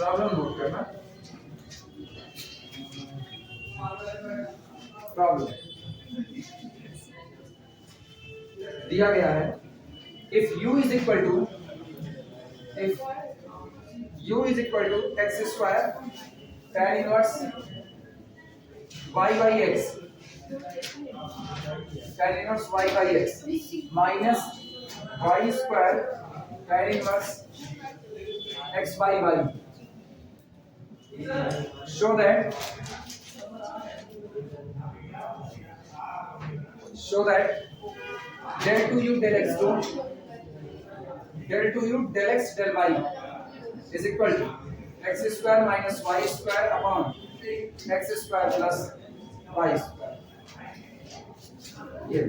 Problem note करना। Problem दिया गया है, if u is equal to x square tan inverse y by x, tan inverse y by x minus y square tan inverse x by y, show that del 2u del x del y is equal to x square minus y square upon x square plus y square। ये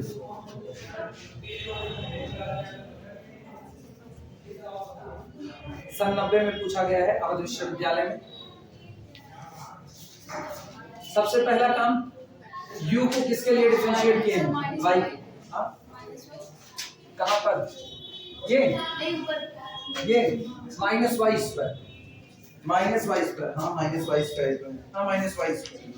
सन 90 में पूछा गया है अवध विश्वविद्यालय में। सबसे पहला काम u को किसके लिए डिफरेंशिएट किए हैं? y। कहां पर? ये minus Y square, minus Y square, हाँ माइनस वाई स्क्वायर, हाँ माइनस वाई स्क्वायर।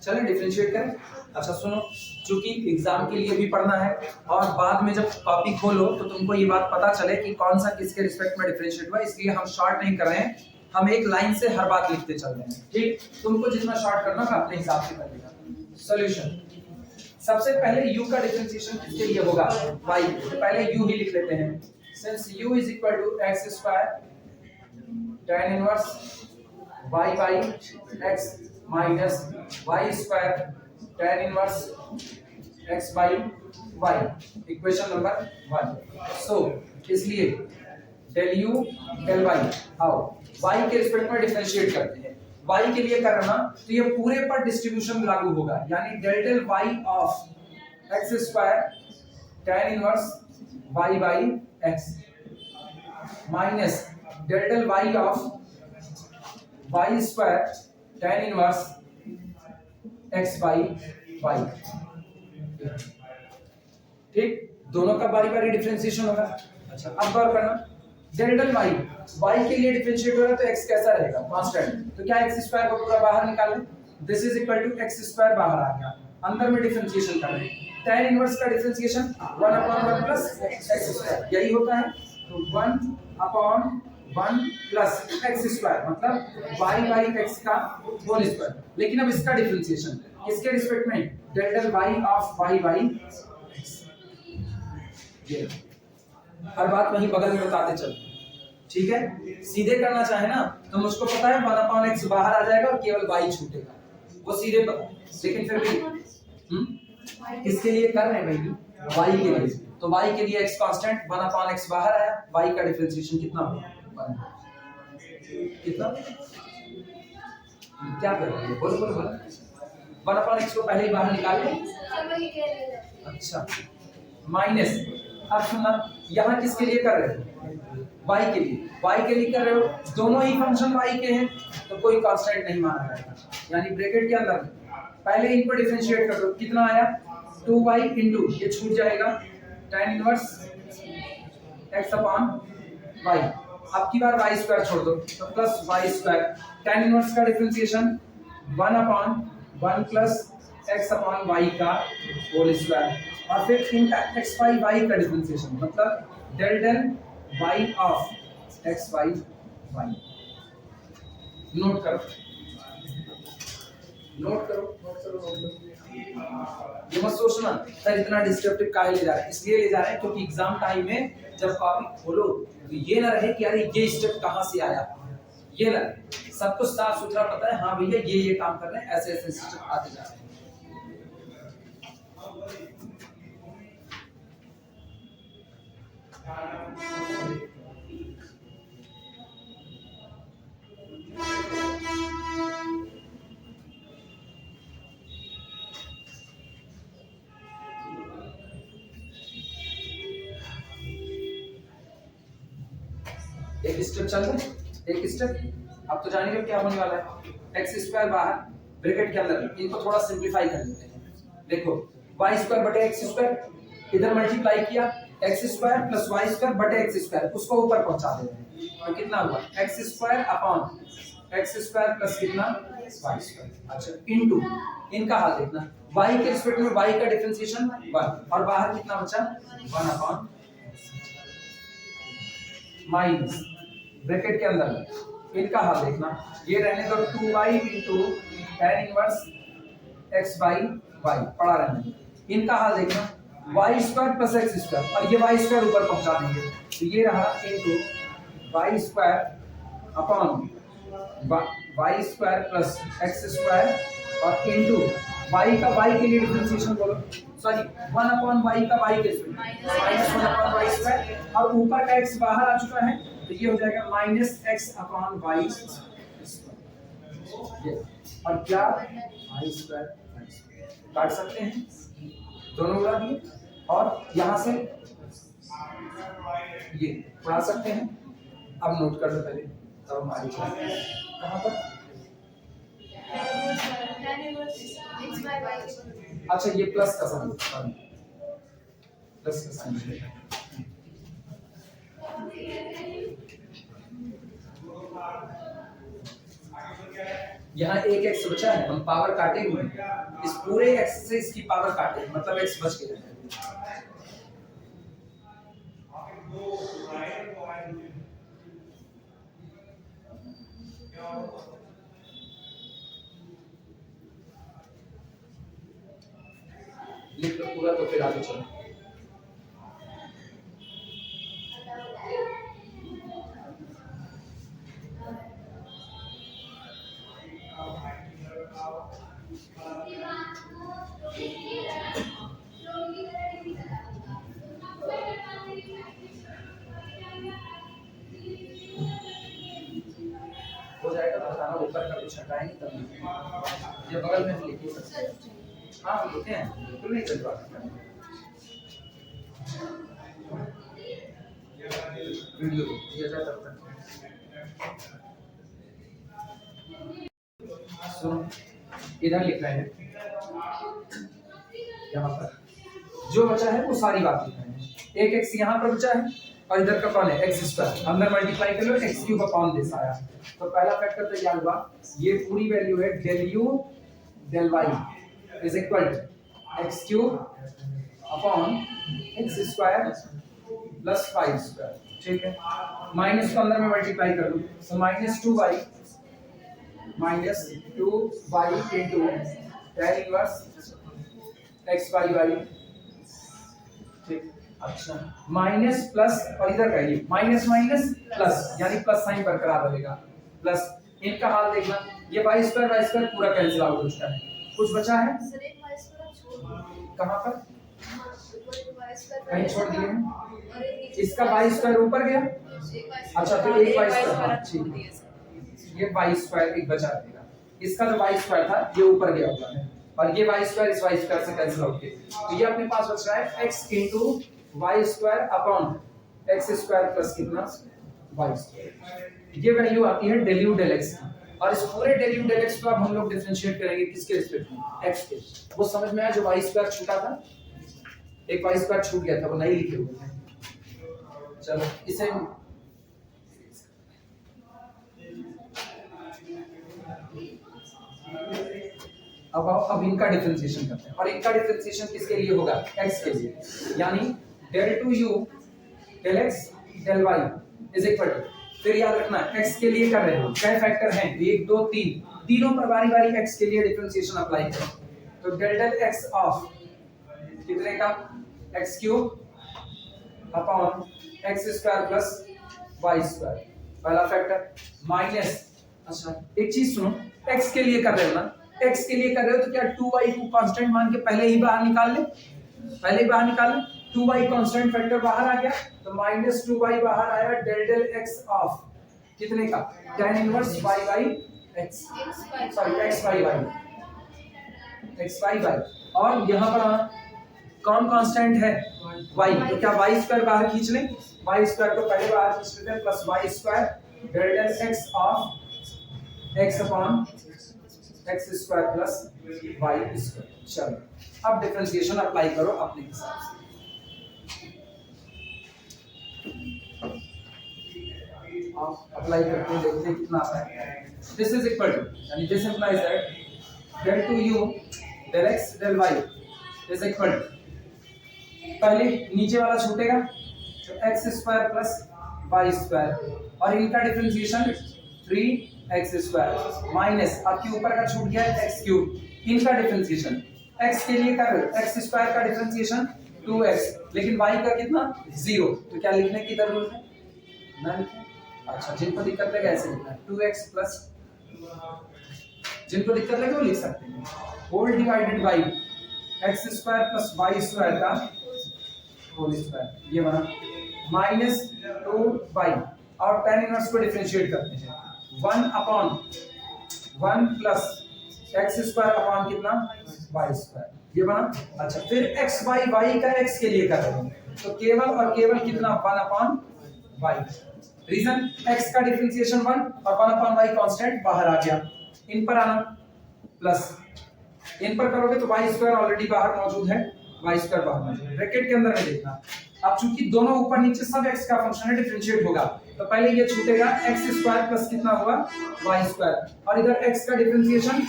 चलें डिफरेंशिएट करें। अच्छा सुनो, चूंकि एग्जाम के लिए भी पढ़ना है और बाद में जब कॉपी खोलो तो तुमको ये बात पता चले कि कौन सा किसके रिस्पेक्ट में डिफरेंशिएट हुआ, इसलिए हम शॉर्ट नहीं कर रहे हैं, हम एक लाइन से हर बात लिखते चल रहे हैं। ठीक, तुमको जितना शॉर्ट करना है अपने हिसाब से कर लेना। सॉल्यूशन, सबसे पहले u का डिफरेंशिएशन किसके लिए होगा? y। तो पहले u ही लिख लेते हैं। Since u is equal to x square tan inverse y by x minus y square tan inverse x by y, equation number 1। So इसलिए del u del y, आओ y के रिस्पेक्ट में differentiate करते हैं। y के लिए करना तो ये पूरे पर डिस्ट्रीब्यूशन लागू होगा, यानी del y of x square tan inverse y by x minus del y of y square tan inverse x by y। ठीक, दोनों का बारी बारी डिफरेंशिएशन होगा। अच्छा अब गौर करना, del y के लिए डिफरेंशिएट हो रहा है तो x कैसा रहेगा? कांस्टेंट। तो क्या x स्क्वायर को पूरा बाहर निकाल लें, this is equal to x square बाहर आ गया, अंदर में डिफरेंशिएशन कर रहे हैं। tan इनवर्स का differentiation 1 upon 1 plus x square, यही होता है। तो 1 अपॉन 1 प्लस x स्क्वायर मतलब y बाई x का होल स्क्वायर। लेकिन अब इसका डिफरेंशिएशन किसके रिस्पेक्ट में? del y of y by x। ये हर बात वहीं बगल में बताते चल, ठीक है। सीधे करना चाहे ना तो मुझको पता है 1 अपॉन x बाहर आ जाएगा और केवल y छूटेगा, वो सीधे पता, लेकिन फिर भी किसके लिए कर रहे हैं भाई? y के लिए। तो y के लिए x कांस्टेंट 1 अपॉन x बाहर आया, y का डिफरेंशिएशन कितना होगा? कितना? क्या कर रहे हैं? बोलो बोलो बोलो। 1 अपॉन x को पहले ही बाहर निकाल लें। अच्छा माइनस, अब सुनना, यहाँ किसके लिए कर रहे हो? y के लिए। y के लिए कर रहे हो, दोनों ही फंक्शन y के हैं तो कोई कांस्टेंट नहीं माना जाएगा, यानी ब्रैकेट के अंदर पहले इनको डिफरेंशिएट कर दो। कितना आया? 2y इंटू ये छूट जाएगा tan inverse x upon y, अब की बार y स्क्वायर छोड़ दो तो plus y square, tan inverse का differentiation 1 upon 1 plus x upon y का होल स्क्वायर, और फिर इनका x बाई y का डिफरेंशिएशन मतलब del y of x by y। Note करो, नोट करो, नोट करो, नोट करो। ये मत सोचना सर इतना डिस्क्रिप्टिव काहे ले जा रहे हैं, इसलिए ले जा रहे हैं क्योंकि एग्जाम टाइम में जब कॉपी खोलो तो ये ना रहे कि अरे ये स्टेप कहां से आया, ये ना सब कुछ साफ सुथरा पता है, हाँ भैया ये काम कर रहे हैं, ऐसे ऐसे स्टेप आते जा रहे हैं। एक स्टेप चल रहा है, एक स्टेप। अब तो जानेंगे क्या होने वाला है। एक्स स्क्वायर बाहर ब्रैकेट के अंदर, इनको थोड़ा सिंपलीफाई कर लेते हैं। देखो y स्क्वायर बटे एक्स स्क्वायर, इधर मल्टीप्लाई किया x square plus Y square बटे एक्स स्क्वायर, उसको ऊपर पहुंचा दे रहे हैं तो कितना हुआ x square upon x square plus कितना वाई स्क्वायर। अच्छा इनटू इनका हाल देखना, y के रिस्पेक्ट में y का डिफरेंशिएशन 1 और बाहर कितना बचा 1 अपॉन माइनस ब्रैकेट के अंदर इनका हाल देखना, ये रहने दो 2y into tan inverse x by y पड़ा रहने दो, इनका हाल देखना y square plus x square और ये y स्क्वायर ऊपर पहुंचा देंगे तो ये रहा into y square upon y square plus x square और इनटू y का y के लिए डिफरेंशिएशन बोलो, सॉरी 1 अपॉन y का y के square minus 1 upon y square और ऊपर का x बाहर आ चुका है तो ये हो जाएगा minus x upon y square और क्या y स्क्वायर काट सकते हैं दोनों उड़ा दिए और यहां से ये उड़ा सकते हैं। अब नोट कर लो पहले तब हमारी कहां पर अच्छा ये प्लस का साइन प्लस का साइन यहाँ एक एक्स बचा है, हम पावर काटे हुए हैं, इस पूरे एक्स से इसकी पावर काटे मतलब एक्स बच गया है। लिख लो पूरा तो फिर आगे चलो। हो जाएगा तो बताना, ऊपर का कुछ हटाएंगे तब ये बगल में लिखिए। हाँ हम लिखते हैं बिल्कुल नहीं चल रहा वीडियो दिया जाए तब तक। सुनो इधर लिख रहे हैं, यहाँ पर जो बचा है वो सारी बात लिख रहे हैं। एक एक्स यहाँ पर बचा है और इधर का कौन है एक्स स्क्वायर, अंदर मल्टीप्लाई कर लो एक्स क्यूब अपॉन दिस आया तो पहला फैक्टर तैयार हुआ। ये पूरी वैल्यू है del u del y is equal to x cube upon x square plus Y square, ठीक है। माइनस को अंदर में मल्टीप्लाई कर लो तो minus 2y into tan inverse x by y, ठीक। अच्छा माइनस प्लस और इधर का ये माइनस माइनस प्लस यानी प्लस साइन बरकरार रहेगा प्लस इनका हाल देखना, ये y स्क्वायर पूरा कैंसिल आउट हो चुका है, कुछ बचा है कहां पर कहीं छोड़ दिए हैं, इसका y स्क्वायर ऊपर गया। अच्छा तो एक y स्क्वायर ठीक है, ये y स्क्वायर एक बचा रहेगा, इसका जो y स्क्वायर था ये ऊपर गया हुआ है और ये y स्क्वायर इस y स्क्वायर से कैंसिल आउट किया तो ये अपने पास बच रहा है x into y square upon x square plus कितना y स्क्वायर। ये वैल्यू आती है del u del x की और इस पूरे del u del x को अब हम लोग डिफरेंशिएट करेंगे किसके रिस्पेक्ट में x के। वो समझ में आया जो y स्क्वायर छूटा था, एक y स्क्वायर छूट गया था वो नहीं लिखे हुए थे। चलो इसे अब इनका डिफरेंशिएशन करते हैं और इनका डिफरेंशिएशन किसके लिए होगा x के लिए, यानी del 2u del x del y is equal to, फिर याद रखना x के लिए कर रहे हो क्या फैक्टर हैं 1 2 3, तीनों पर बारी बारी x के लिए डिफरेंशिएशन अप्लाई करें तो del del x ऑफ कितने का x cube upon x square plus y square पहला फैक्टर माइनस। अच्छा एक चीज सुनो, x के लिए कर रहे हो ना, x के लिए कर रहे हो तो क्या 2y को कांस्टेंट मान के पहले ही बाहर निकाल ले, 2y कांस्टेंट फैक्टर बाहर आ गया तो माइनस 2y बाहर आया del del x ऑफ कितने का tan inverse y by x sorry x by y और यहाँ पर कौन कांस्टेंट है y तो क्या y स्क्वायर बाहर खींच लें, y स्क्वायर को पहले बाहर खींच लेते हैं plus y square del del x of x upon x square plus y square. चलो अब डिफरेंशिएशन अप्लाई करो अपने हिसाब से। आप अप्लाई करते हैं, देखते हैं कितना आता है। दिस इज इक्वल टू, यानी this implies that del two u del x del y is equal to, पहले नीचे वाला छूटेगा तो x square plus y square और इनका डिफरेंशिएशन 3x स्क्वायर माइनस आपके ऊपर का छूट गया x क्यूब, इनका डिफरेंशिएशन x के लिए कर x स्क्वायर का डिफरेंशिएशन 2x, लेकिन y का कितना 0, तो क्या लिखने की जरूरत है, ना लिखें। अच्छा, जिनको दिक्कत लगे ऐसे लिखना है 2x प्लस, जिनको दिक्कत लगे वो लिख सकते हैं whole divided by x square plus y square का होल स्क्वायर, ये बना माइनस 2y और tan इनवर्स को डिफरेंशिएट करते हैं 1 upon 1 plus x square upon कितना y स्क्वायर, ये बना। अच्छा, फिर x y y का x के लिए कर रहे हैं तो केवल और केवल कितना 1 अपॉन y, रीजन x का डिफरेंशिएशन 1 और 1 अपॉन y कांस्टेंट बाहर आ गया, इन पर आना प्लस इन पर करोगे तो y स्क्वायर ऑलरेडी बाहर मौजूद है, y स्क्वायर बाहर मौजूद है, ब्रैकेट के अंदर में देखना। अब चूंकि दोनों ऊपर नीचे सब x का फंक्शन है, डिफरेंशिएट होगा तो पहले ये छूटेगा x स्क्वायर प्लस कितना हुआ y स्क्वायर और इधर x का डिफरेंशिएशन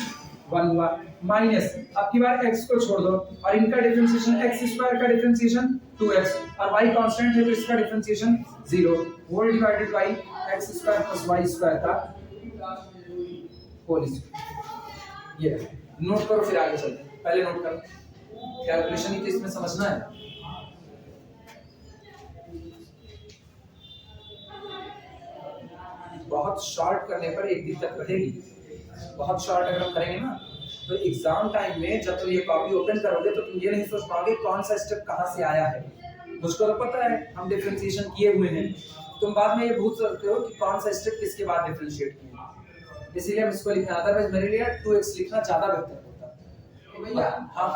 1 हुआ माइनस, अब की बार x को छोड़ दो और इनका डिफरेंशिएशन x स्क्वायर का डिफरेंशिएशन 2x और y कांस्टेंट है तो इसका differentiation 0 whole divided by x square plus y square का होल स्क्वायर। ये नोट करो फिर आगे चलते हैं, पहले नोट करो, कैलकुलेशन ही तो इसमें समझना है। बहुत शॉर्ट करने पर एक दिक्कत रहेगी, बहुत शॉर्ट अगर हम करेंगे ना तो एग्जाम टाइम में जब तुम ये कॉपी ओपन करोगे तो तुम ये नहीं सोच पाओगे कौन सा स्टेप कहाँ से आया है। मुझको तो पता है हम डिफरेंशिएशन किए हुए हैं, तुम बाद में ये भूल सकते हो कि कौन सा स्टेप किसके बाद डिफरेंशिएट किया, इसीलिए हम इसको लिखना, अदरवाइज मेरे लिए 2x लिखना ज्यादा बेहतर होता है। तो भैया हाँ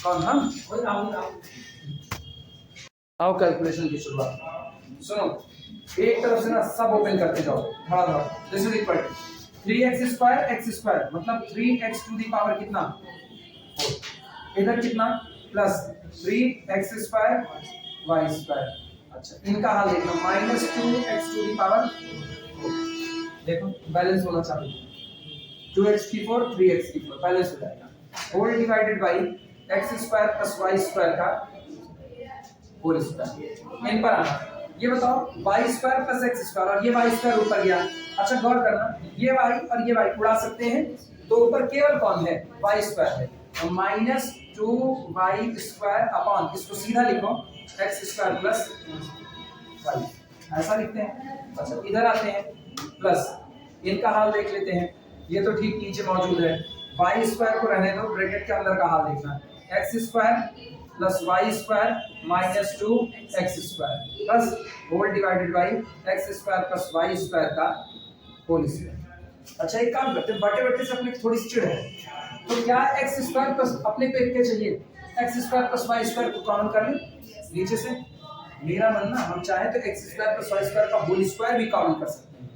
कौन हम आओ कैलकुलेशन की शुरुआत सुनो, एक तरफ से ना सब ओपन करते जाओ धड़ा धड़ा। This is equal to 3x square x square मतलब 3x टू द पावर कितना 4, इधर कितना plus 3x square y square. अच्छा, इनका हाल देखना minus 2x to the power 4, देखो बैलेंस होना चाहिए 2x की 4 3x की 4 बैलेंस हो जाएगा, whole divided by x square plus y square का होल स्क्वायर। इन पर आना, ये बताओ y square plus x square और ये y स्क्वायर ऊपर गया। अच्छा गौर करना, ये y और ये y उड़ा सकते हैं तो ऊपर केवल कौन है y स्क्वायर है, तो माइनस 2y स्क्वायर अपॉन इसको सीधा लिखो x स्क्वायर प्लस y, ऐसा लिखते हैं। अच्छा इधर आते हैं प्लस, इनका हाल देख लेते हैं, ये तो ठीक नीचे मौजूद है, y स्क्वायर को रहने दो, ब्रैकेट के अंदर का हाल देखना x square plus y square minus 2x square plus whole divided by x square plus y square का होल स्क्वायर। अच्छा एक काम करते हैं, बटे बटे से अपने थोड़ी सी चिढ़ है तो क्या x स्क्वायर प्लस अपने को एक क्या चाहिए x square plus y square को कॉमन कर लें नीचे से, मेरा मानना हम चाहे तो x square plus y square का होल स्क्वायर भी कॉमन कर सकते हैं।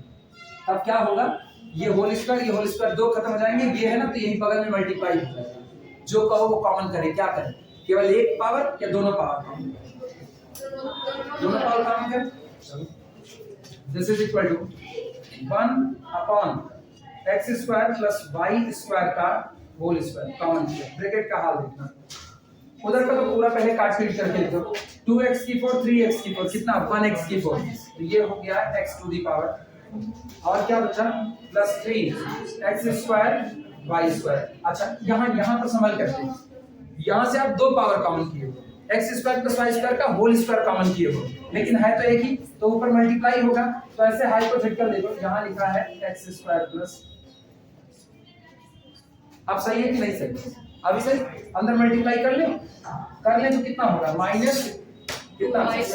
अब क्या होगा, ये होल स्क्वायर दो खत्म हो जाएंगे, ये है ना तो यही बगल में मल्टीप्लाई हो जाएगा, जो कहो वो कॉमन करें, क्या करें केवल एक पावर या दोनों पावर कॉमन करें, दोनों पावर कॉमन करें। This is equal to 1 upon x square plus y square का होल स्क्वायर कॉमन किया, ब्रैकेट का हाल देखना, उधर का तो पूरा पहले काट पीट करके लिखो 2x की 4 3x की 4 कितना 1x की 4, तो ये हो गया x टू दी पावर और क्या बचा plus 3x square y square. अच्छा यहाँ पर संभाल करते हैं, यहाँ से आप दो पावर कॉमन किए हो, x square plus y square का होल स्क्वायर कॉमन किए हो, लेकिन है तो एक ही तो ऊपर मल्टीप्लाई होगा, तो ऐसे हाइपोथेटिकल देखो यहाँ लिखा है x स्क्वायर प्लस, अब सही है कि नहीं सही, अभी सही, अंदर मल्टीप्लाई कर ले तो कितना होगा माइनस कितना x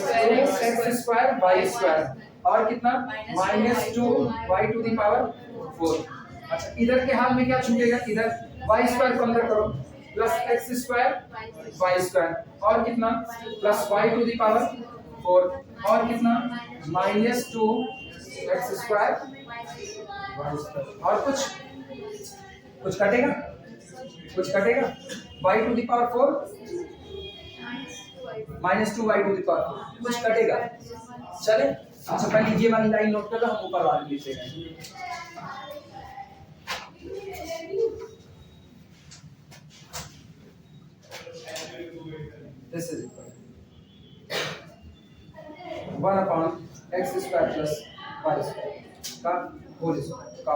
स्क्वायर y स्क्वायर और कितना minus 2y to the power 4। अच्छा इधर के हाल में क्या छूटेगा, इधर y स्क्वायर को अंदर करो plus x square y square और कितना plus y to the power 4 और कितना minus 2x square y square और कुछ कटेगा y to the power 4 minus 2y to the power 4 कुछ कटेगा, चले अच्छा पहले ये वाली लाइन नोट कर लो, हम ऊपर वाली लिखेंगे। This is equal 1/x square plus y square का होल स्क्वायर का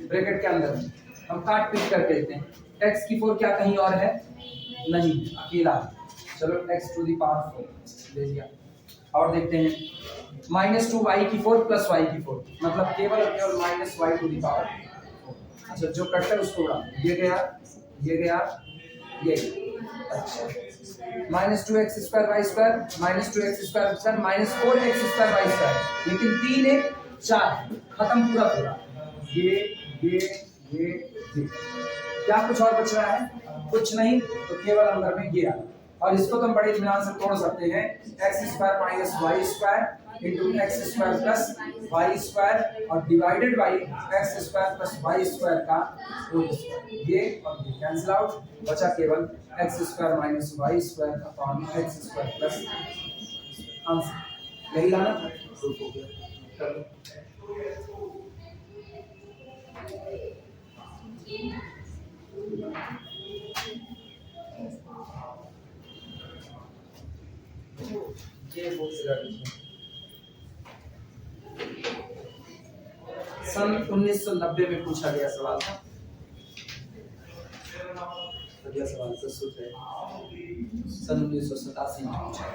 ब्रैकेट के अंदर हम काट पीट करके देखते हैं। x की 4 क्या कहीं और है? नहीं, अकेला। चलो x टू दी पावर 4 ले लिया। और देखते हैं -2y की 4 प्लस y की 4 मतलब केवल और केवल -y टू दी पावर 4। अच्छा जो कट है उसको उड़ा, ये गया, ये गया, ये गया। अच्छा -2x square y square -2x square sir -4x square y square, लेकिन 3 1 4 खत्म पूरा पूरा। ये क्या कुछ और बच रहा है? कुछ नहीं, तो केवल अंदर में ये आ। और इसको तो हम बड़े इत्मीनान से तोड़ सकते हैं। x square minus Y square into x square plus Y square और divided by X square plus Y square का होल स्क्वायर। ये और ये कैंसिल आउट, बचा केवल X square minus Y square upon x square plus answer. यही लाना था, प्रूफ हो गया। चलो ये सन 1990 में पूछा गया सवाल था। अगला सवाल प्रस्तुत है सन 1987 में पूछा।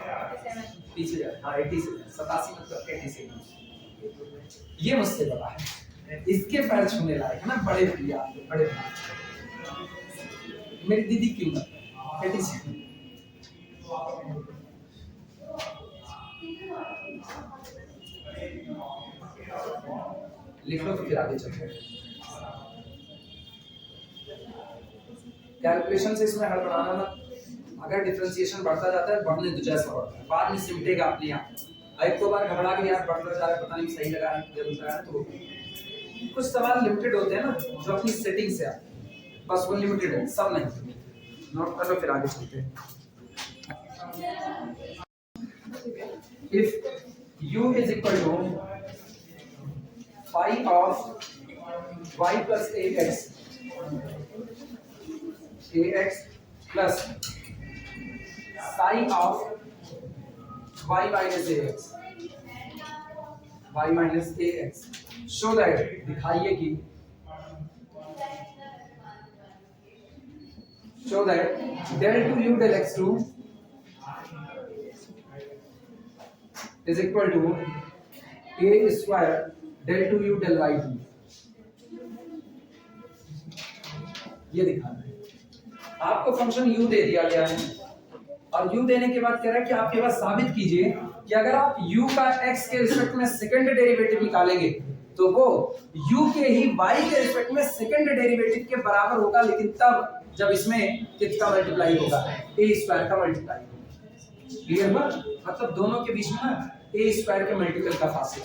पीछे जा, हाँ 87 मतलब 86। ये मुझसे बड़ा है, इसके पैर छूने लायक है ना, बड़े भैया बड़े भैया। मेरी दीदी क्यों ना 86 लिख लो, तो फिर आगे चलते हैं। कैलकुलेशन से इसमें हड़बड़ाना मत। अगर डिफरेंशिएशन बढ़ता जाता है बढ़ने दो जैसा बढ़ता है, बाद में सिमटेगा अपने आप। एक दो बार घबरा के यार बढ़ता जा रहा है, पता नहीं सही लगा है गलत लगा है, तो कुछ सवाल लिमिटेड होते हैं ना जो अपनी सेटिंग से आते हैं, बस वो लिमिटेड है, सब नहीं। नोट कर लो, फिर आगे चलते हैं। If u is equal to phi of y plus ax plus psi of y minus ax show that, दिखाइए कि show that del 2u del x2 is equal to a square del 2u del y2। ये दिखाना है। आपको function u दे दिया गया है और u देने के बाद कह रहा है कि आपके पास साबित कीजिए कि अगर आप u का x के रिस्पेक्ट में सेकंड डेरिवेटिव निकालेंगे तो वो u के ही y के रिस्पेक्ट में सेकंड डेरिवेटिव के बराबर होगा, लेकिन तब जब इसमें किसका मल्टीप्लाई होगा? a स्क्वायर का मल्टीप्लाई होगा। क्लियर हुआ? मतलब दोनों के बीच में ना a स्क्वायर के मल्टीपल का फासला।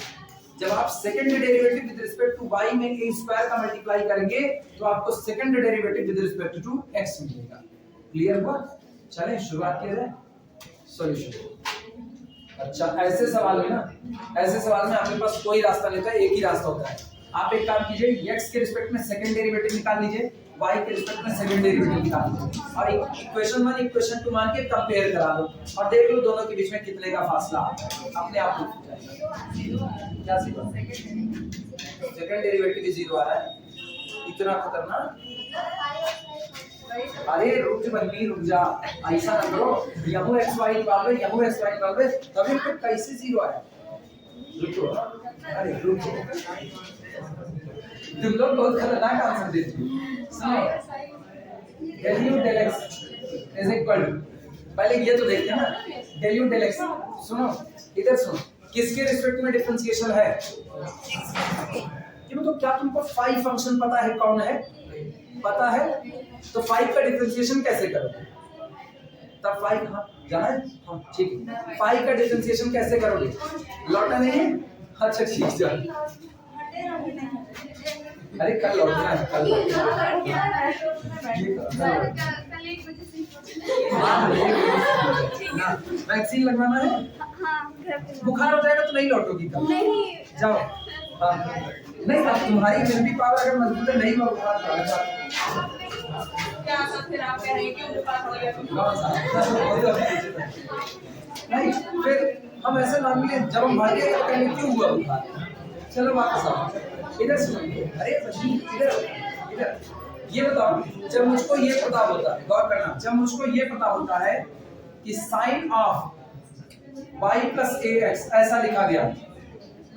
जब आप second derivative with respect to y में a स्क्वायर का मल्टीप्लाई करेंगे तो आपको second derivative with respect to x मिलेगा। क्लियर हुआ? चलें शुरुआत किया जाए सॉल्यूशन। अच्छा ऐसे सवाल में ना, ऐसे सवाल में आपके पास कोई रास्ता नहीं होता, एक ही रास्ता होता है। आप एक काम कीजिए, x के रिस्पेक्ट में सेकंड डेरिवेटिव निकाल लीजिए, y के रिस्पेक्ट में सेकंड डेरिवेटिव निकाल लीजिए और इक्वेशन 1 इक्वेशन 2 मान के कंपेयर करा दो और देख लो दोनों के बीच में कितने का फासला आता है, अपने आप हो जाएगा। क्या सेकंड डेरिवेटिव भी 0 आ रहा है, इतना खतरनाक। अरे रुक जा बंदी, रुक जा, ऐसा ना करो, यहू xy निकाल लो, यहू xy निकाल लो, तभी तो कैसे 0 आया। रुको, अरे रुक, तुम लोग बहुत खतरनाक आंसर देते हो। सुनो, del u del x is equal to, पहले ये तो देखते हैं ना, del u del x। सुनो इधर सुनो, किसके रिस्पेक्ट में डिफरेंशिएशन है? ये मतलब क्या तुमको फाई फंक्शन पता है कौन है? पता है तो फाई का डिफरेंशिएशन कैसे करोगे? तब फाई कहाँ जाना है? हाँ ठीक है, फाई का डिफरेंशिएशन कैसे करोगे? लौटा नहीं है? अच्छा ठीक है, अरे कल लौटना है, कल 1 बजे से वैक्सीन लगवाना है? हाँ घर पे बुखार हो जाएगा तो नहीं लौटोगी कल? नहीं जाओ। हाँ। नहीं, अब तुम्हारी इम्यूनिटी पावर अगर मजबूत है, नहीं हुआ बुखार तो क्या फिर आप कह रहे हैं कि बुखार हो गया नहीं, फिर हम ऐसे मान लिए जब हम भागे तो कहेंगे क्यों हुआ बुखार। चलो वापस आओ, इधर सुनिए। अरे बच्ची इधर इधर, ये बताओ, जब मुझको ये पता होता है, गौर करना, जब मुझको ये पता होता है कि sine of y plus ax ऐसा लिखा गया,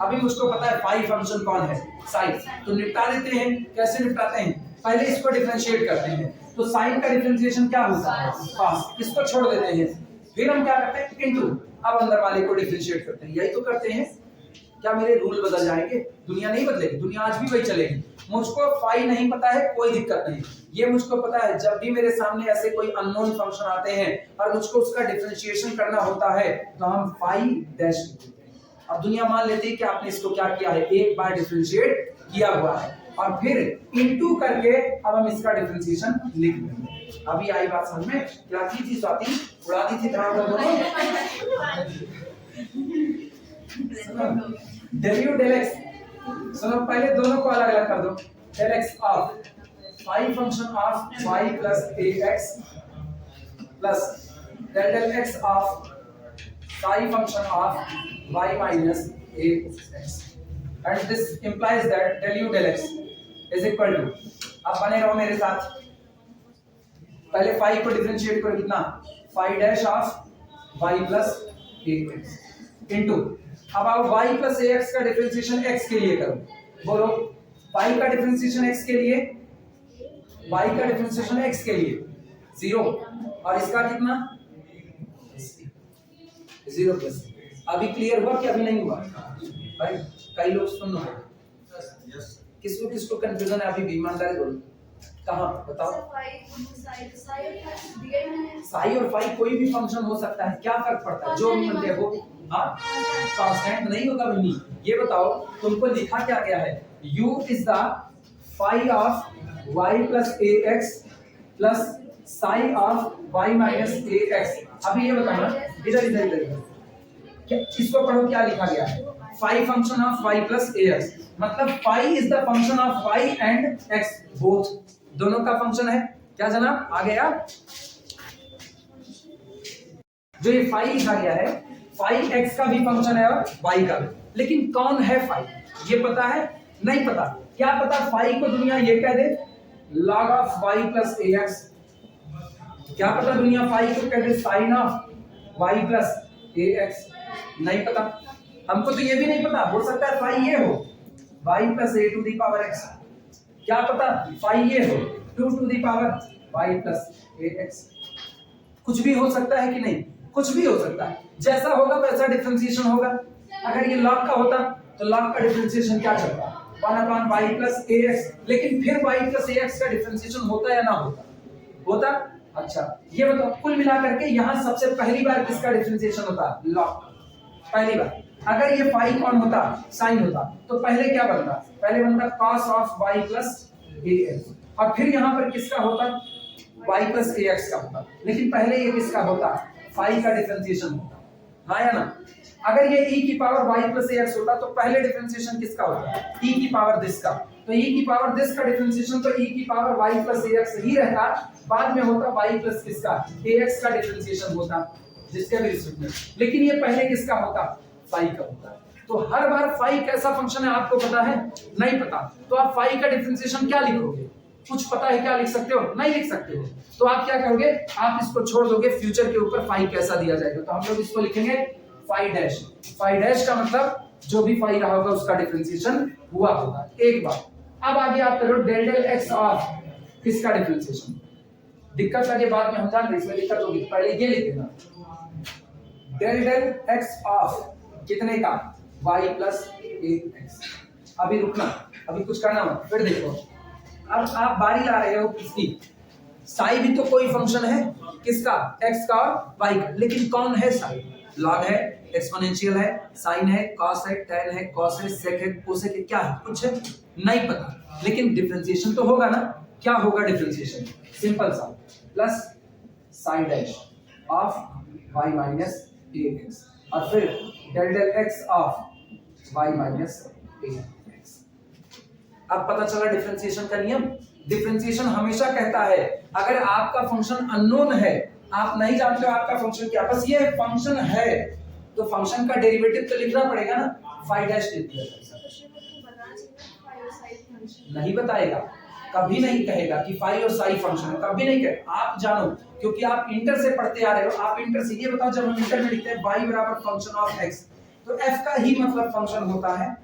अभी मुझको पता है फाई फंक्शन कौन है, साइन, तो निपटा देते हैं। कैसे निपटाते हैं? पहले इसको डिफरेंशिएट करते हैं, तो साइन का डिफरेंशिएशन क्या होता है? कॉस। इसको छोड़ देते हैं, फिर हम क्या करते हैं? इनटू। अब अंदर वाले को डिफरेंशिएट करते हैं। यही तो करते हैं। क्या मेरे रूल बदल जाएंगे? दुनिया नहीं बदलेगी, दुनिया आज भी वही चलेगी। मुझको फाई नहीं पता है, कोई दिक्कत नहीं। ये मुझको पता है, जब भी मेरे सामने ऐसे कोई अननोन फंक्शन आते हैं और मुझको उसका डिफरेंशिएशन करना होता है, तो हम फाई डैश। अब दुनिया मान लेती है कि आपने इसको क्या किया है, एक बार डिफरेंशिएट किया हुआ है, और फिर इनटू करके अब हम इसका डिफरेंशिएशन लिख देंगे। अभी आई बात समझ में? क्या की थी स्वाति? उड़ा दी थी ध्यान दोनों। del u del x, सुनो पहले दोनों को अलग अलग कर दो। del x of phi function of y plus ax plus del x of phi function of y minus ax, and this implies that del u del x is equal to, अब बने रहो मेरे साथ, पहले फाई को differentiate करो, कितना? Phi dash of y plus ax into, अब आप y प्लस ax का डिफरेंशिएशन x के लिए करो। बोलो, y का डिफरेंशिएशन x के लिए, y का डिफरेंशिएशन x के लिए 0, और इसका कितना? 0 प्लस। अभी क्लियर हुआ कि अभी नहीं हुआ? भाई कई लोग सुन लो, किसको किसको कंफ्यूजन है अभी भी? ईमानदारी बोलो, कहाँ बताओ? साई और फाई कोई भी फंक्शन हो सकता है, क्या फर्क पड़ता है? जो भी बनते हो, हाँ, कांस्टेंट नहीं होगा बनी। ये बताओ, तुमको लिखा क्या गया है? u is the phi of y plus ax plus psi of y minus ax। अभी ये बताओ, इधर इधर इधर, इसको पढ़ो, क्या लिखा गया है? Phi function of y plus ax, मतलब phi is the function of y and x, both, दोनों का फंक्शन है। क्या जनाब आ गया? जो ये फाई लिखा गया है, फाई x का भी फंक्शन है और y का भी, लेकिन कौन है फाई? ये पता है? नहीं पता। क्या पता फाई को दुनिया ये कह दे log of y plus ax, क्या पता दुनिया फाई को कह दे sine of y plus ax, नहीं पता। हमको तो ये भी नहीं पता, हो सकता है फाई ये हो y plus a to the power x, क्या पता फाई ये हो 2 to the power y plus ax। कुछ भी हो सकता है कि नहीं? कुछ भी हो सकता है, जैसा होगा वैसा डिफरेंशिएशन होगा। अगर ये log का होता तो log का डिफरेंशिएशन क्या चलता? 1/y प्लस ax, लेकिन फिर y प्लस ax का डिफरेंशिएशन होता या ना होता? होता। अच्छा ये बताओ, कुल मिलाकर के यहाँ सबसे पहली बार किसका डिफरेंशिएशन होता? log, पहली बार। अगर ये फाई कौन होता? साइन होता, तो पहले क्या बनता? पहले बनता cos of y plus ax, और फिर यहाँ पर किसका होता? y प्लस ax का होता, लेकिन पहले ये किसका होता? फाई का डिफरेंशिएशन होता, हाँ या ना? अगर ये e की पावर y प्लस ax होता तो पहले डिफरेंशिएशन किसका होता? e की पावर दिस का, तो e की पावर दिस का डिफरेंशिएशन तो e की पावर y प्लस ax ही रहता, बाद में होता y प्लस किसका? ax का डिफरेंशिएशन होता, जिसके भी रिस्पेक्ट में, लेकिन ये पहले किसका होता? फाई का होता। तो हर बार फाई कैसा फंक्शन है आपको पता है? नहीं पता, तो आप फाई का डिफरेंशिएशन क्या लिखोगे? कुछ पता है क्या लिख सकते हो? नहीं लिख सकते हो, तो आप क्या करोगे? आप इसको छोड़ दोगे, फ्यूचर के ऊपर फाई कैसा दिया जाएगा, तो हम लोग इसको लिखेंगे फाई डैश। फाई डैश का मतलब जो भी फाई रहा होगा उसका डिफरेंशिएशन हुआ होगा एक बार। अब आगे आप करो डेल डेल एक्स ऑफ किसका डिफरेंशिएशन। दिक्कत आगे बाद में हम जान रहे, इसमें दिक्कत होगी, पहले ये लिख देना डेल डेल एक्स ऑफ कितने का? y plus ax। अभी रुकना, अभी कुछ करना मत, फिर देखो। अब आप बारी ला रहे हो किसकी? साई भी तो कोई फंक्शन है, किसका? x का और y का, लेकिन कौन है साई? log है, एक्सपोनेंशियल है, साइन है, cos है, tan है, cos है, sec है, cosec है, क्या है? कुछ है नहीं पता, लेकिन डिफरेंशिएशन तो होगा ना। क्या होगा डिफरेंशिएशन? सिंपल सा, plus psi dash of y minus a x, और फिर del del x of y minus a x. अब पता चला डिफरेंशिएशन का नियम। डिफरेंशिएशन हमेशा कहता है अगर आपका फंक्शन अननोन है, आप नहीं जानते हो आपका फंक्शन क्या, बस ये फंक्शन है, तो फंक्शन का डेरिवेटिव तो लिखना पड़ेगा ना, फाई डैश लिख दिया। नहीं बताएगा, कभी नहीं कहेगा कि फाई और साई फंक्शन है, कभी नहीं कहेगा। आप जानो, क्योंकि आप इंटर से पढ़ते आ रहे हो। आप इंटर से ये बताओ, जब हम इंटर में लिखते हैं y बराबर फंक्शन ऑफ x, तो f का ही मतलब फंक्शन होता है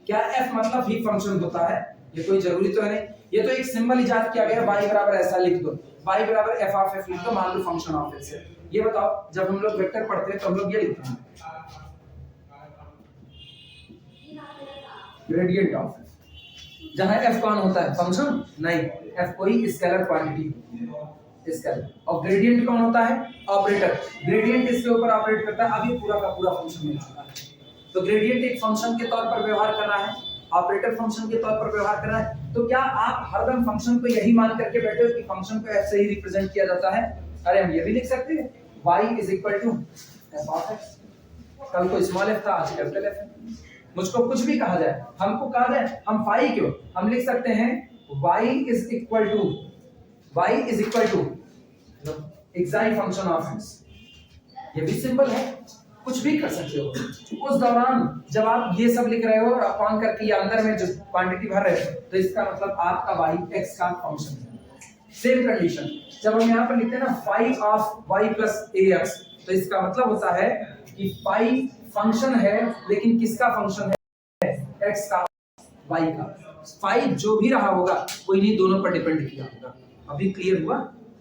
क्या? f मतलब ही फंक्शन होता है? ये कोई जरूरी तो है नहीं, ये तो एक सिंबल इजाद किया गया, y बराबर ऐसा लिख दो, y बराबर f ऑफ f लिख दो, मान लो फंक्शन ऑफ x है। ये बताओ, जब हम लोग वेक्टर पढ़ते हैं तो हम लोग ये लिखते हैं ग्रेडियंट ऑफ f, जहां f कौन होता है? फंक्शन नहीं, f कोई स्केलर क्वांटिटी, स्केलर। और ग्रेडियंट कौन होता है? ऑपरेटर। ग्रेडियंट इसके ऊपर ऑपरेट करता है। अब ये पूरा का पूरा फंक्शन मिल चुका है, तो ग्रेडियंट एक फंक्शन के तौर पर व्यवहार कर रहा है, ऑपरेटर फंक्शन के तौर पर व्यवहार कर रहा है। तो क्या आप हरदम फंक्शन को यही मान करके बैठे हो कि फंक्शन को f से ही रिप्रेजेंट किया जाता है? अरे हम ये भी लिख सकते हैं y is equal to f of x। कल को स्मॉल f था, आज कैपिटल f है। मुझको कुछ भी कहा जाए, हमको कहा जाए हम फाई क्यों, हम लिख सकते हैं y is equal to xi function of x। ये भी सिंपल है, कुछ भी कर सकते हो। उस दौरान जब आप ये सब लिख रहे हो और अपॉन करके ये अंदर में जो क्वांटिटी भर रहे हो, तो इसका मतलब आपका y x का फंक्शन है। सेम कंडीशन जब हम यहाँ पर लिखते हैं ना phi of y plus ax, तो इसका मतलब होता है कि फाई फंक्शन है, लेकिन किसका फंक्शन है? x का, y का। फाई जो भी रहा होगा वो इन्हीं दोनों पर डिपेंड किया होगा। अभी क्लियर हुआ?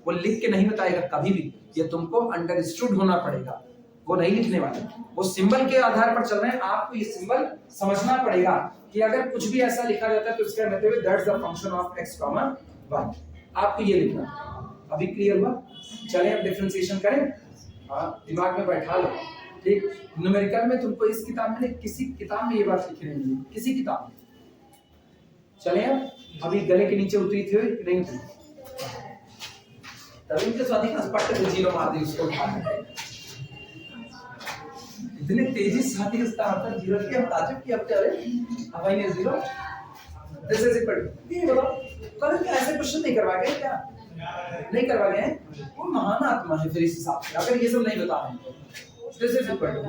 वो लिख के नहीं बताएगा कभी भी, ये तुमको अंडरस्टूड होना पड़ेगा, वो नहीं लिखने वाले, वो सिंबल के आधार पर चल रहे हैं। आपको ये सिंबल समझना पड़ेगा कि अगर कुछ भी ऐसा लिखा जाता है तो इसका मतलब है that's the function of x, y। आपको ये लिखना। अभी क्लियर हुआ? चलें अब डिफरेंशिएशन करें। हाँ, दिमाग में बैठा लो। ठीक, न्यूमेरिकल में तुमको इस किताब में, किसी किताब में ये बात लिखी नहीं है, किसी किताब में। चलें अब, अभी गले के नीचे उतरी थी नहीं उतरी? तभी तो स्वाति का पट्ट पे जीरो मार दी उसको उठा के। इतने तेजी से स्वाति उसका आंसर जीरो किया, ताजुब किया अब अरे अब भाई ने zero, this is equal to. ये बताओ कल ऐसे क्वेश्चन नहीं करवा गए क्या? नहीं करवा गए? वो महान आत्मा है फिर इस हिसाब से, अगर ये सब नहीं बता रहे हैं। दिस इज इक्वल टू,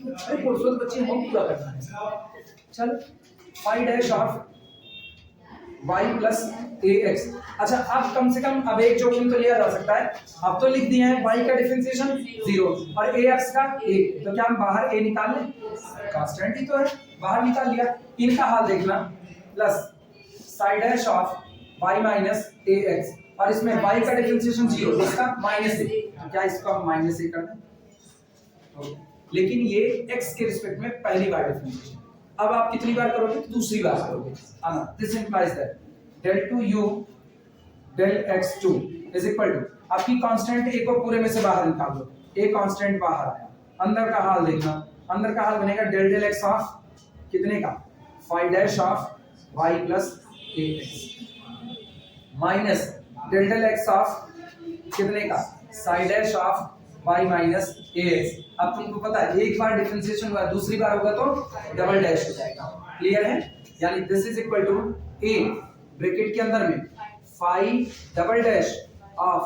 अरे परसों बच्चे हम पूरा करना है। चल phi dash of y plus ax। अच्छा, अब कम से कम अब एक जोखिम तो लिया जा सकता है। अब तो लिख दिए हैं y का डिफरेंशिएशन 0 और ax का 1, तो क्या हम बाहर a निकाल लें? कांस्टेंट ही तो है, बाहर निकाल लिया। इनका हाल देखना, plus psi dash of y minus ax, और इसमें y का डिफरेंशिएशन 0, इसका माइनस a, तो क्या इसको हम माइनस a कर दें? लेकिन ये x के रिस्पेक्ट में पहली बार डिफरेंशिएशन। अब आप कितनी बार करोगे? दूसरी बार करोगे। This implies that del 2u del x2 is equal to, आपकी कांस्टेंट a को पूरे में से बाहर निकाल दो, a कांस्टेंट बाहर आया, अंदर का हाल देखना, अंदर का हाल बनेगा del del x ऑफ कितने का? Phi dash of y plus ax minus del del x of कितने का? Psi dash of y minus ax। अब तुमको पता है एक बार डिफरेंशिएशन हुआ, दूसरी बार होगा तो डबल डैश हो जाएगा। क्लियर है? यानी this is equal to a bracket के अंदर में phi double dash of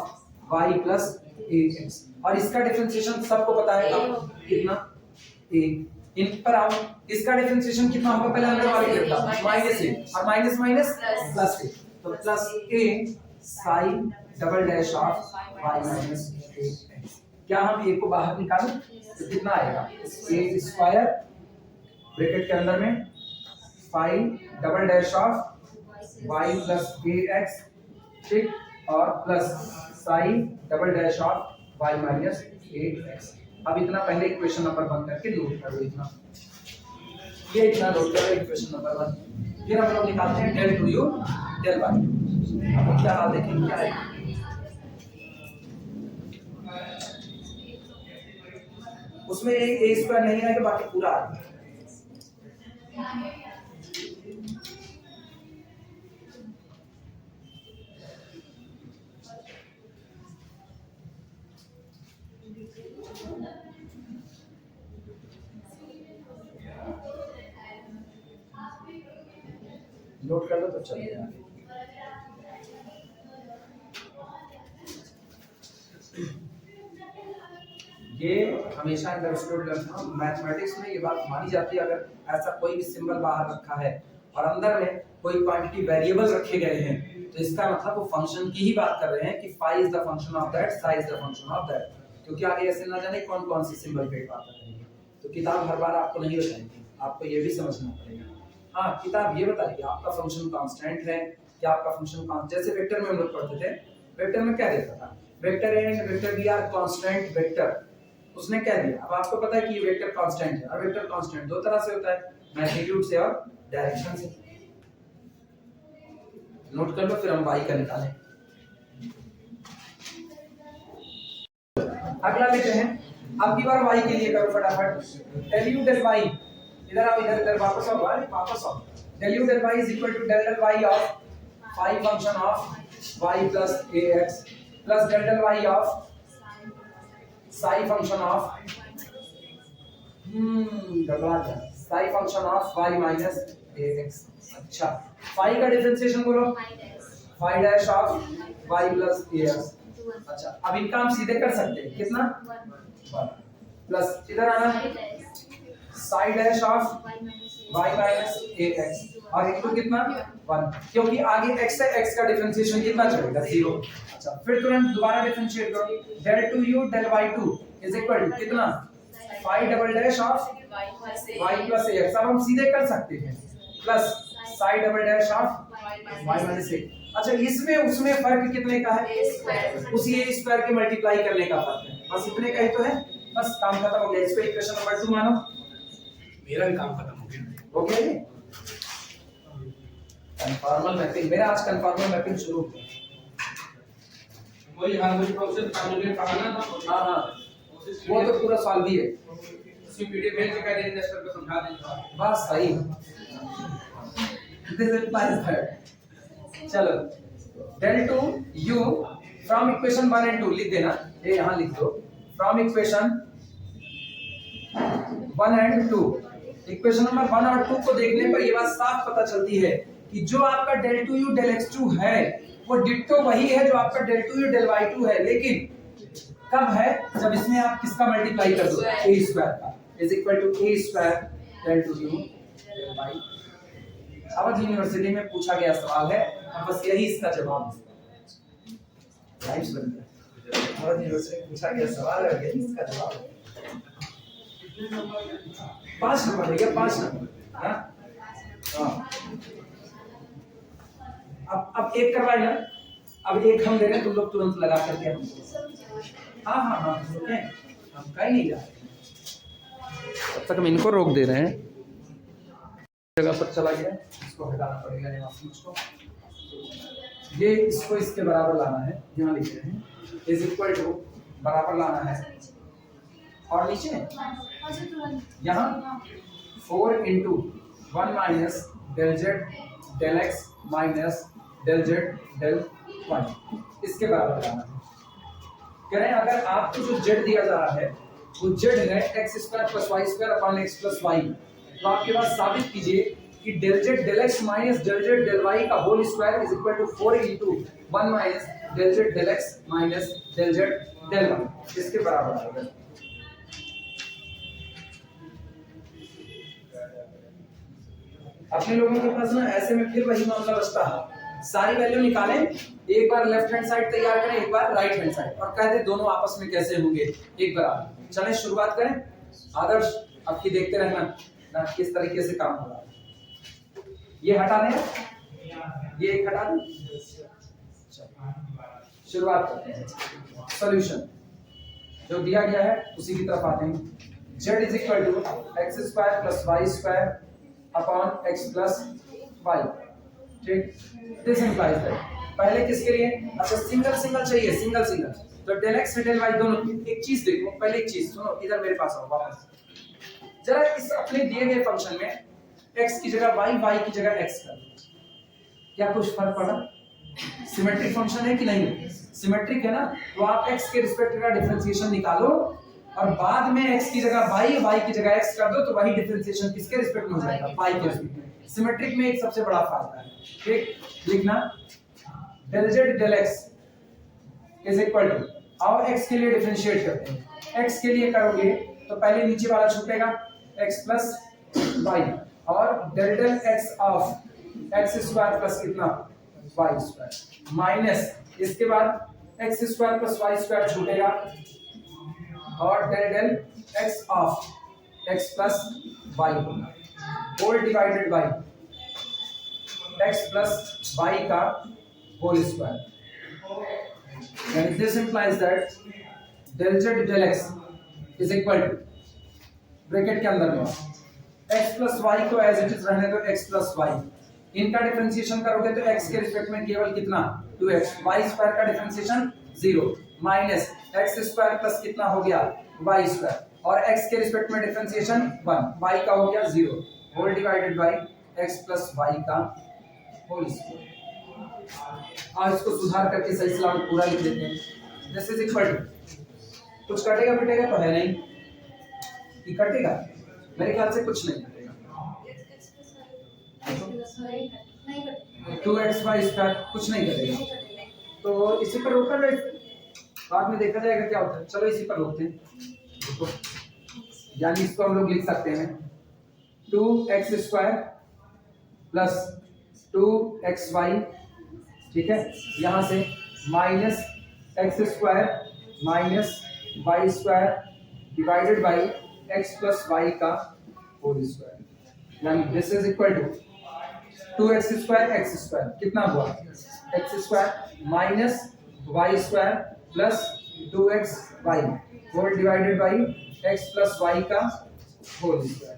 y plus ax, और इसका डिफरेंशिएशन सबको पता है अब कितना? a। इन पर आओ, इसका डिफरेंशिएशन कितना होगा? पहले अंदर वाले के साथ माइनस a, और माइनस माइनस प्लस a, तो plus a Sai double dash of y minus ax। क्या हम a को बाहर निकालें तो कितना आएगा? a स्क्वायर ब्रैकेट के अंदर में phi double dash of y plus ax, ठीक, और plus psi double dash of y minus ax। अब इतना पहले इक्वेशन नंबर 1 करके नोट कर लो, इतना ये इतना नोट कर लो इक्वेशन नंबर 1। फिर हम लोग निकालते हैं del 2u del y। अब क्या हाल देखेंगे क्या है? उसमें एक a स्क्वायर नहीं आएगा, बाकी पूरा आएगा। नोट कर लो तो चलिए आगे। ये हमेशा अंडरस्टूड रखना, मैथमेटिक्स में ये बात मानी जाती है, अगर ऐसा कोई भी सिंबल बाहर रखा है और अंदर में कोई क्वांटिटी वेरिएबल रखे गए हैं तो इसका मतलब वो फंक्शन की ही बात कर रहे हैं कि phi is the function of that, psi is the function of that, क्योंकि आगे ऐसे ना जाने कौन कौन सी सिंबल पे बात कर रही है, तो किताब हर बार आपको नहीं बताएगी, आपको ये भी समझना पड़ेगा। हाँ, किताब ये बताएगी आपका फंक्शन कांस्टेंट है या आपका फंक्शन कांस्टेंट, जैसे वेक्टर में हम लोग पढ़ते थे, वेक्टर में क्या देता था, vector and vector b are constant vector, उसने क्या दिया, अब आपको पता है कि ये वेक्टर कांस्टेंट है, और वेक्टर कांस्टेंट दो तरह से होता है, मैग्नीट्यूड से और डायरेक्शन से। नोट कर लो, फिर हम y का निकालें। अगला लेते हैं, अब की बार y के लिए करो फटाफट, del u del y, इधर आओ, इधर इधर वापस आओ, वापस आओ, del u del y is equal to del del y of phi function of y plus ax plus del del y of psi function of गड़बड़ा गया, psi function of y minus ax। अच्छा, phi का differentiation बोलो, phi dash of y plus ax। अच्छा, अब इनका हम सीधे कर सकते हैं, कितना 1 प्लस इधर आना psi dash of y minus ax और इनको कितना 1, क्योंकि आगे x से x का डिफरेंशिएशन कितना चलेगा 0। अच्छा, फिर तुरंत दोबारा डिफरेंशिएट करो, del 2u del y2 is equal to कितना phi double dash of y plus ax, अब हम सीधे कर सकते हैं, plus psi double dash of y minus ax। अच्छा, इसमें उसमें फर्क कितने का है, उसी a स्क्वायर के मल्टीप्लाई करने का फर्क है, बस इतने का ही तो है, बस काम खत्म हो गया। इसको इक्वेशन नंबर 2 मानो, मेरा भी काम खत्म हो गया। ओके, कन्फॉर्मल मैपिंग, मेरा आज कन्फॉर्मल मैपिंग शुरू हो गया। वही हार्मोनिक फंक्शन फॉर्मूले पढ़ाना था। हां हां, वो तो पूरा सॉल्व ही है, उसी पीडीएफ भेज के करेंगे, इंडस्टर को समझा देंगे। बस सही, दिस इम्प्लाइज दैट। चलो, del 2 u from equation 1 and 2 लिख देना, ये यहां लिख दो, from equation 1 and 2। Equation number 1 और 2 को देखने पर ये बात साफ पता चलती है कि जो आपका del 2u del x2 है वो डिट्टो वही है जो आपका del 2u del y2 है, लेकिन कब है, जब इसमें आप किसका मल्टीप्लाई कर दो, a स्क्वायर का, is equal to a square del 2u del y। Awadh University में पूछा गया सवाल है, बस यही इसका जवाब है, लाइव्स बन गया, अवध यूनिवर्सिटी में पूछा गया सवाल है, यही इसका जवाब है। 5 नंबर भैया, 5 नंबर। हाँ हाँ, अब एक करवाए ना, अब एक हम दे रहे हैं, तुम लोग तुरंत लगा करके हम, हाँ हाँ हाँ ओके, हम कहीं नहीं जा रहे, तब तक हम इनको रोक दे रहे हैं, जगह पर चला गया, इसको हटाना पड़ेगा यहाँ से मुझको, ये इसको इसके बराबर लाना है, यहाँ लिख रहे हैं इज इक्वल टू बराबर लाना है, और नीचे यहाँ 4 into 1 minus del z del x minus del z del y, इसके बराबर लाना है। कह रहे हैं अगर आपको जो z दिया जा रहा है वो z है x square plus y square upon x plus y, तो आपके पास साबित कीजिए कि del z del x minus del z del y का whole square is equal to 4 into 1 minus del z del x minus del z del y, इसके बराबर आएगा। अपने लोगों के पास ना ऐसे में फिर वही मामला बचता है, सारी वैल्यू निकालें, एक बार लेफ्ट हैंड साइड तैयार करें, एक बार राइट हैंड साइड, और कहते दोनों आपस में कैसे होंगे एक बराबर। चलें शुरुआत करें, आदर्श आपकी देखते रहना ना किस तरीके से काम हो रहा है। ये हटा दें, ये एक हटा दें, शुरुआत करते हैं। सॉल्यूशन जो दिया गया है उसी की तरफ आते हैं, z is equal to x square plus Y square upon x plus y, ठीक, दिस इंप्लाइज दैट, पहले किसके लिए, अच्छा सिंगल सिंगल चाहिए, सिंगल सिंगल, तो del x से del y दोनों, एक चीज देखो, पहले एक चीज सुनो, इधर मेरे पास आओ वापस जरा, इस अपने दिए गए फंक्शन में x की जगह y, y की जगह x कर, क्या कुछ फर्क पड़ा, सिमेट्रिक फंक्शन है कि नहीं, सिमेट्रिक है ना, तो आप x के रिस्पेक्ट का डिफरेंशिएशन निकालो और बाद में x की जगह y, y की जगह x कर दो, तो वही डिफरेंशिएशन किसके रिस्पेक्ट में हो जाएगा, y के रिस्पेक्ट में, सिमेट्रिक में एक सबसे बड़ा फायदा है, ठीक, लिखना del z del x is equal to, अब x के लिए डिफरेंशिएट करते हैं। x के लिए करोगे तो पहले नीचे वाला छूटेगा x प्लस y, और del del x of x square plus कितना y स्क्वायर, माइनस इसके बाद x square plus y square छूटेगा, और del del x of x plus y होगा, whole divided by x plus y का whole square. And this implies that del z del x is equal to, bracket के अंदर में x plus Y को as it is रहने दो, x plus Y, इनका differentiation करोगे तो x के रिस्पेक्ट में केवल कितना 2x, y स्क्वायर का differentiation 0, minus x square plus कितना हो गया y स्क्वायर, और x के रिस्पेक्ट में डिफरेंशिएशन 1, y का हो गया 0, whole divided by x plus y का होल स्क्वायर। आज इसको सुधार करके सही सलामत पूरा लिख देते हैं। दिस इज इक्वल टू, कुछ कटेगा पिटेगा तो है नहीं कि कटेगा, मेरे ख्याल से कुछ नहीं कटेगा, 2xy स्क्वायर कुछ नहीं कटेगा, तो इसी पर रोककर बाद में देखा जाएगा क्या होता है। चलो इसी पर रोकते हैं, देखो यानी इसको हम लोग लिख सकते हैं 2x स्क्वायर प्लस 2xy, ठीक है, यहां से minus x square minus Y square divided by x plus Y का होल स्क्वायर, यानी this is equal to 2x square x square कितना हुआ x square minus Y square plus 2x y whole divided by x plus Y का whole square.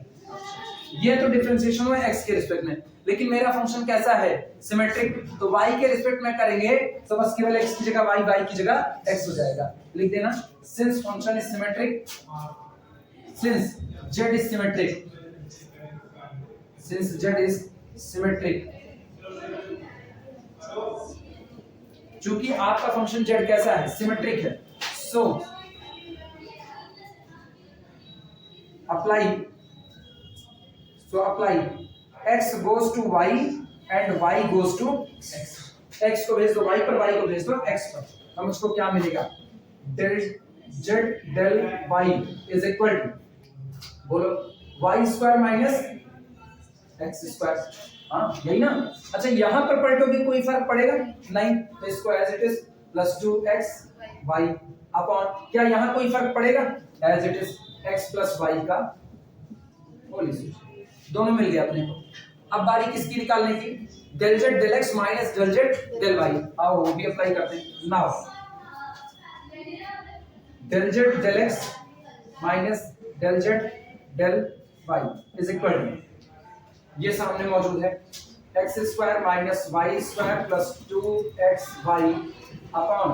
ये तो differentiation हुआ x के respect में, लेकिन मेरा फंक्शन कैसा है सिमेट्रिक, तो y के रिस्पेक्ट में करेंगे तो बस केवल x की जगह y की जगह x हो जाएगा, लिख देना since function is symmetric, since z is symmetric, since z is symmetric, चूंकि आपका फंक्शन z कैसा है सिमेट्रिक है, so apply x goes to y and y goes to x, x को भेज दो y पर, y को भेज दो x पर, अब मुझको क्या मिलेगा del z del y is equal to, बोलो y square minus x square, हाँ यही ना। अच्छा यहाँ पर पलटोगे कोई फर्क पड़ेगा नहीं, तो इसको as it is plus 2xy upon, क्या यहाँ कोई फर्क पड़ेगा as it is x plus y का होल स्क्वायर, दोनों मिल गया अपने को। अब बारी किसकी निकालने की, del z del x minus del z del y, आओ वो भी अप्लाई करते हैं। Now del z del x minus del z del y is equal to, ये सामने मौजूद है x square minus y square plus 2xy upon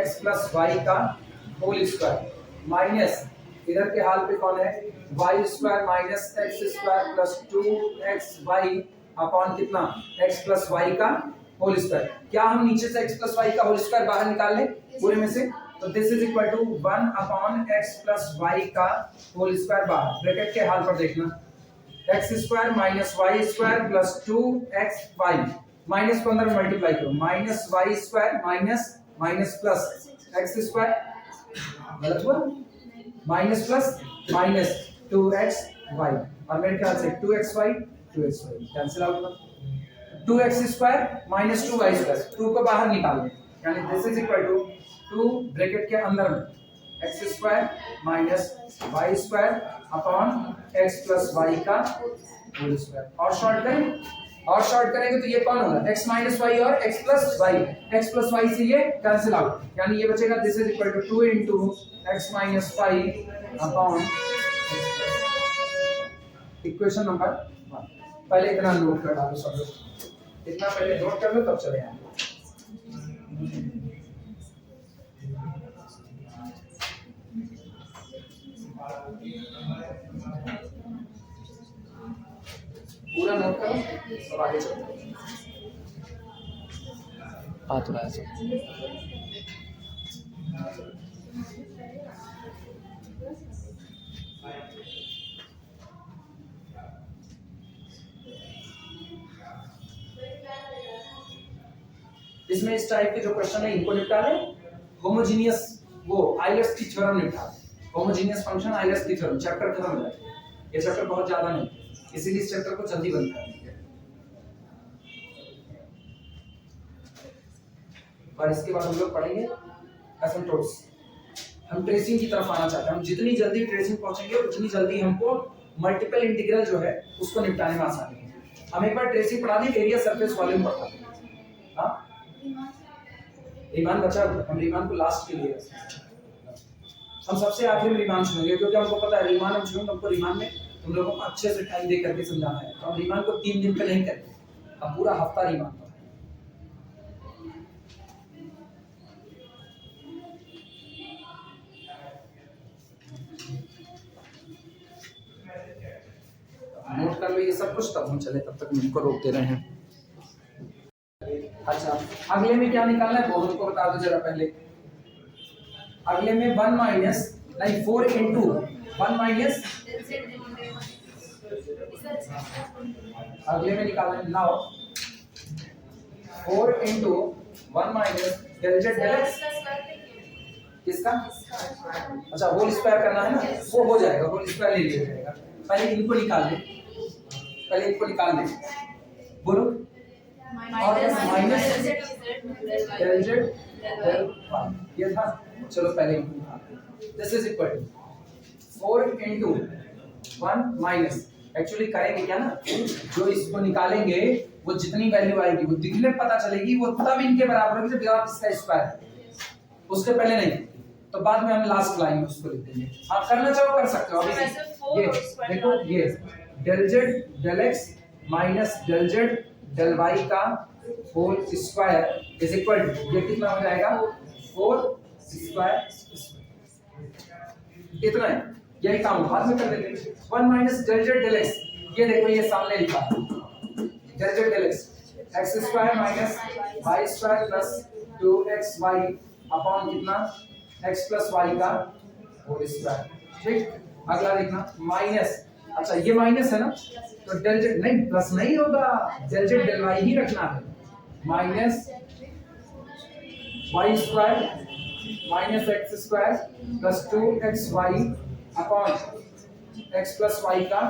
x plus y का होल स्क्वायर, माइनस इधर के हाल पे कौन है y square minus x square plus 2xy upon कितना x प्लस y का होल स्क्वायर। क्या हम नीचे से x प्लस y का होल स्क्वायर बाहर निकाल लें पूरे में से, तो this is equal to 1 upon x plus y का होल स्क्वायर बाहर, ब्रैकेट के हाल पर देखना x square minus y square plus 2xy, minus को अंदर मल्टीप्लाई करो, minus y square minus minus plus x square, गलत हुआ, माइनस प्लस माइनस 2xy, और मेरे ख्याल से 2xy कैंसिल आउट होगा, 2x square minus 2y square, 2 को बाहर निकाल लें, यानी this is equal to 2 bracket के अंदर में x square minus y square upon x plus y का होल स्क्वायर, और शॉर्ट करें, और शॉर्ट करेंगे तो ये कौन होगा x माइनस y और x प्लस y से ये कैंसिल आउट, यानी ये बचेगा this is equal to 2 into x minus y upon equation number 1। पहले इतना नोट कर डालो सब लोग, इतना पहले नोट कर लो तब चले आएंगे। पूरा नोट करो सब आगे चलो, बात हो रहा है सब। इसमें इस टाइप के जो क्वेश्चन है इनको निपटा लें। होमोजीनियस वो आइलर्स की थ्योरम निपटा लें। होमोजीनियस फंक्शन आइलर्स की थ्योरम, चैप्टर खत्म हो जाएगा। ये चैप्टर बहुत ज्यादा नहीं, इसीलिए इस चैप्टर को जल्दी बंद कर देंगे। और इसके बाद हम लोग पढ़ेंगे एसिम्प्टोट्स। हम ट्रेसिंग की तरफ आना चाहते हैं। हम जितनी जल्दी ट्रेसिंग पहुंचेंगे उतनी जल्दी हमको मल्टीपल इंटीग्रल जो है उसको निपटाने में आसानी है। हम एक बार ट्रेसिंग पढ़ा दें, एरिया सरफेस वॉल्यूम पढ़ा दें। हाँ, रीमान बचा हुआ, हम रीमान को लास्ट के लिए, हम सबसे आखिर में रीमान सुनेंगे क्योंकि हमको पता है रीमान हम सुनेंगे, हमको रीमान में तुम लोगों को अच्छे से टाइम दे करके समझाना है। तो हम रीमान को 3 दिन पे नहीं करेंगे, हम पूरा हफ्ता रीमान पर। नोट कर लो ये सब कुछ, तब हम चले, तब तक इनको रोक दे रहे हैं। अच्छा, अगले में क्या निकालना है वो हमको बता दो जरा पहले। अगले में 1 माइनस नहीं 4 इंटू 1 माइनस, अगले में निकालना है now 4 into 1 minus del Z del x. किसका? अच्छा, होल स्क्वायर करना है ना, वो हो जाएगा, होल स्क्वायर ले लिया जाएगा। पहले इनको निकाल ले, पहले इनको निकाल ले, बोलो। Minus del Z del y, ये था। चलो पहले इनको निकाल। This is equal to 4 into 1 minus, actually करेंगे क्या ना, जो इसको निकालेंगे वो जितनी वैल्यू आएगी वो दिखने में पता चलेगी, वो तब इनके बराबर होगी जब आप इसका स्क्वायर है, उसके पहले नहीं। तो बाद में हम लास्ट लाइन में उसको लिख देंगे। आप करना चाहो कर सकते हो। अभी ये देखो, ये del Z del x minus del Z del Y का whole square is equal to, ये कितना हो जाएगा 4 स्क्वायर, इतना है। यही काम बाद में कर देंगे। 1 minus del Z del x, ये देखो ये सामने लिखा है del Z del x, x square minus Y square plus 2xy upon कितना x प्लस वाई का होल स्क्वायर। ठीक, अगला देखना माइनस, अच्छा ये माइनस है ना, तो डेल जेड नहीं, प्लस नहीं होगा, डेल जेड डेल वाई ही रखना है। Minus Y square minus x square plus 2xy upon x plus Y का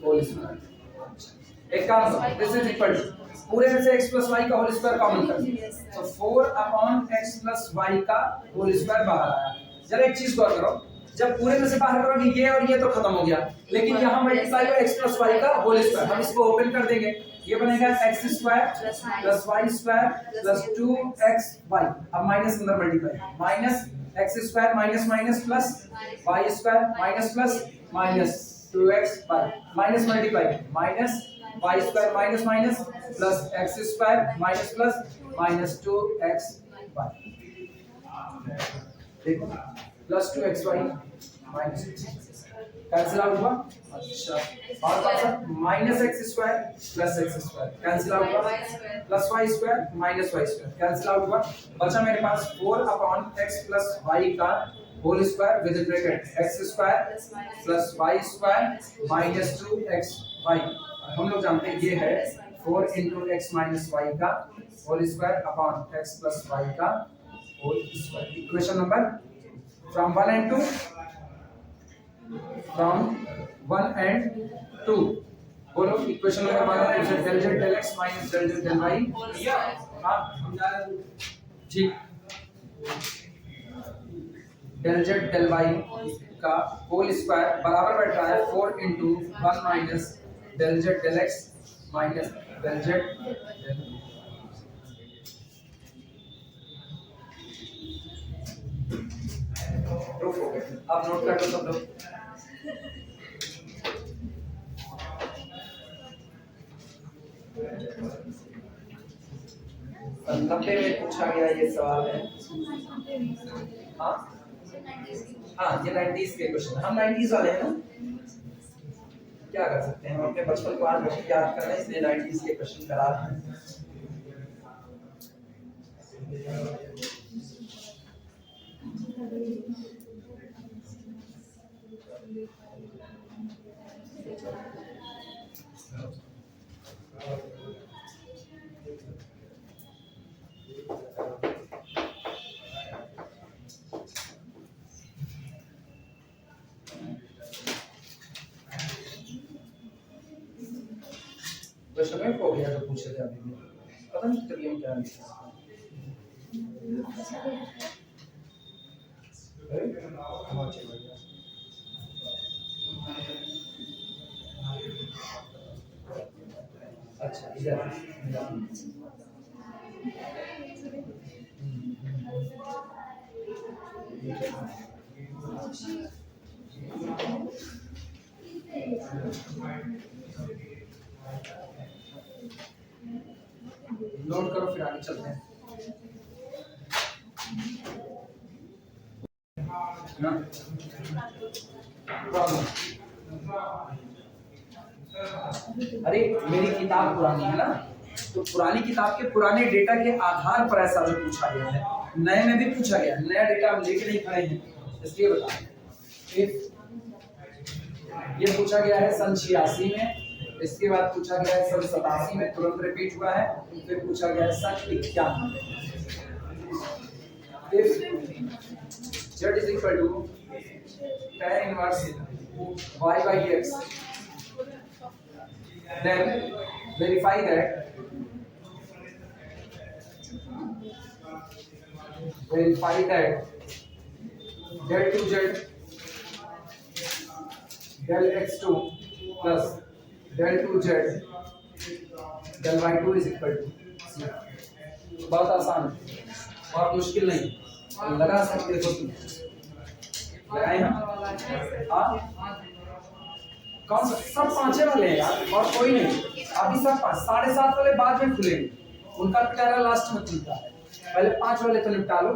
होल स्क्वायर। एक काम करो, दिस इज इक्वल टू पूरे में से x प्लस वाई का होल स्क्वायर कॉमन कर दो, तो 4 अपॉन x प्लस वाई का होल स्क्वायर बाहर आया। जरा एक चीज गौर करो, जब पूरे में से बाहर करोगे ये और ये तो खत्म हो गया, लेकिन यहाँ मल्टीप्लाई हुआ x प्लस वाई का होल स्क्वायर, हम इसको ओपन कर देंगे, ये बनेगा x square plus Y square plus 2xy। अब माइनस अंदर multiply, minus x square minus minus plus Y square minus plus minus 2xy minus multiply minus Y square minus minus plus x square minus plus minus 2xy, देखो plus 2xy minus cancel out हुआ। अच्छा, और बचा minus x square plus x square cancel out हुआ, plus Y square minus Y square cancel out हुआ। बचा मेरे पास 4 अपॉन एक्स प्लस वाई का whole square with bracket X square plus Y square minus 2xy। हम लोग जानते हैं ये है 4 इंटू एक्स माइनस वाई का whole square upon x plus Y का whole square. Equation number from 1 and 2, from 1 and 2 बोलो। इक्वेशन नंबर 1 है del Z del x minus del Z del y. हां समझा रहे हो? ठीक, डेल जेड डेल वाई का होल स्क्वायर बराबर बैठ रहा है 4 into 1 minus del Z del x minus del Z del. Proof हो गया, आप नोट कर लो सब लोग। नब्बे में पूछा गया ये सवाल है। हाँ हाँ, ये 90s के क्वेश्चन, हम 90s वाले हैं ना, क्या कर सकते हैं, हम अपने बचपन को आज बहुत याद कर रहे हैं, इसलिए 90s के क्वेश्चन करा रहे हैं। क्वेश्चन में हो गया जो पूछे थे अभी भी पता नहीं करिए क्या लिखा है हाँ चलो अच्छा इधर नोट करो फिर आगे चलते हैं ना प्रॉब्लम अरे मेरी किताब पुरानी है ना तो पुरानी किताब के पुराने डेटा के आधार पर ऐसा भी पूछा गया है नए में भी पूछा गया नया डेटा हम लेके नहीं खड़े हैं इसलिए बता ये पूछा गया है सन 86 में इसके बाद पूछा गया है सन 87 में तुरंत रिपीट हुआ है फिर पूछा गया है सन 91 if z is equal to tan inverse y by x then verify that del 2z del x2 plus del 2z del y2 is equal to c बहुत आसान बहुत मुश्किल नहीं लगा सकते हो तुम लगाए ना हाँ कौन सा सब पांचे वाले हैं यार और कोई नहीं अभी सब 7:30 वाले बाद में खुलेंगे उनका पिटारा लास्ट में खुलता है पहले 5 वाले तो निपटा लो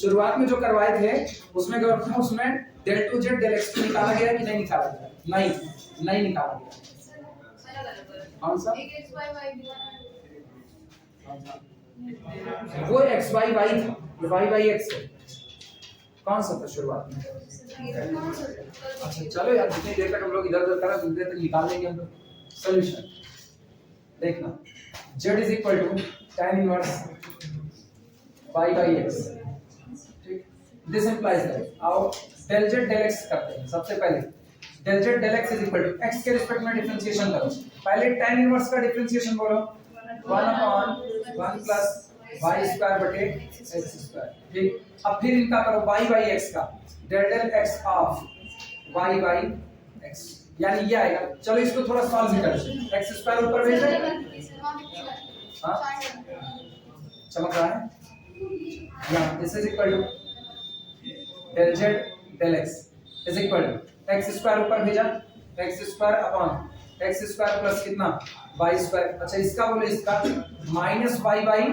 शुरुआत में जो करवाए थे उसमें उसमें del 2z del x2 निकाला गया कि नहीं निकाला गया नहीं निकाला गया कौन सा वो x y y था y by x कौन सा था शुरुआत में अच्छा चलो यार जितनी देर तक हम लोग इधर उधर करें उतनी देर तक निकाल लेंगे हम लोग सॉल्यूशन देखना z is equal to tan inverse y by x ठीक दिस इंप्लाइज दैट आओ del z del x करते हैं सबसे पहले del z del x is equal to x के रिस्पेक्ट में डिफरेंशिएशन करो पहले tan इनवर्स का डिफरेंशिएशन बोलो 1/1 plus y square बटे x square ठीक अब फिर इनका करो y by x का del x of y by x यानी ये आएगा चलो इसको थोड़ा सॉल्व भी करते हैं x स्क्वायर ऊपर भेज दें हां चमक रहा है यहां this is equal to del z del x is equal to x square ऊपर भेजा x square upon x square plus कितना y स्क्वायर अच्छा इसका बोलो इसका minus y by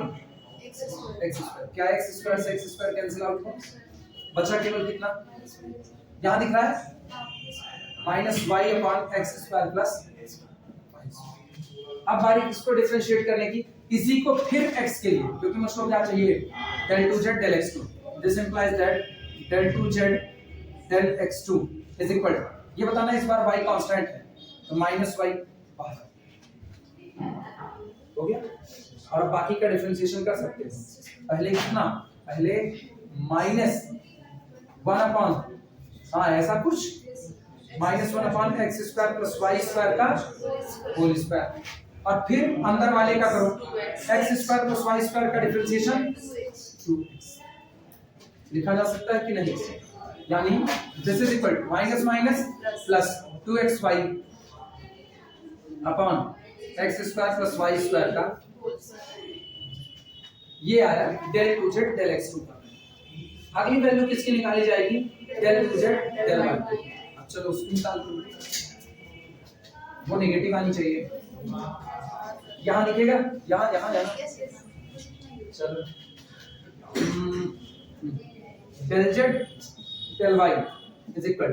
x square क्या x स्क्वायर से x स्क्वायर कैंसिल आउट हो बचा केवल कितना यहां दिख रहा है minus y upon x square plus अब बारी इसको डिफरेंशिएट करने की इसी को फिर x के लिए क्योंकि मुझको क्या चाहिए del 2z del x2 this implies that del 2z del x2 is equal ये बताना इस बार y कांस्टेंट है तो माइनस y बाहर हो गया और बाकी का डिफरेंशिएशन कर सकते हैं पहले कितना पहले माइनस 1 अपॉन हाँ ऐसा कुछ minus 1 upon x square plus y square का होल स्क्वायर और फिर अंदर वाले का करो x square plus y square का डिफरेंशिएशन 2x लिखा जा सकता है कि नहीं यानी this is equal to minus minus plus 2xy upon x square plus y square का ये आ रहा है del 2z del x2 का अगली वैल्यू किसकी निकाली जाएगी del 2z del y अब चलो उसकी निकाल दो वो नेगेटिव आनी चाहिए यहां लिखेगा यहां चलो del z del y is equal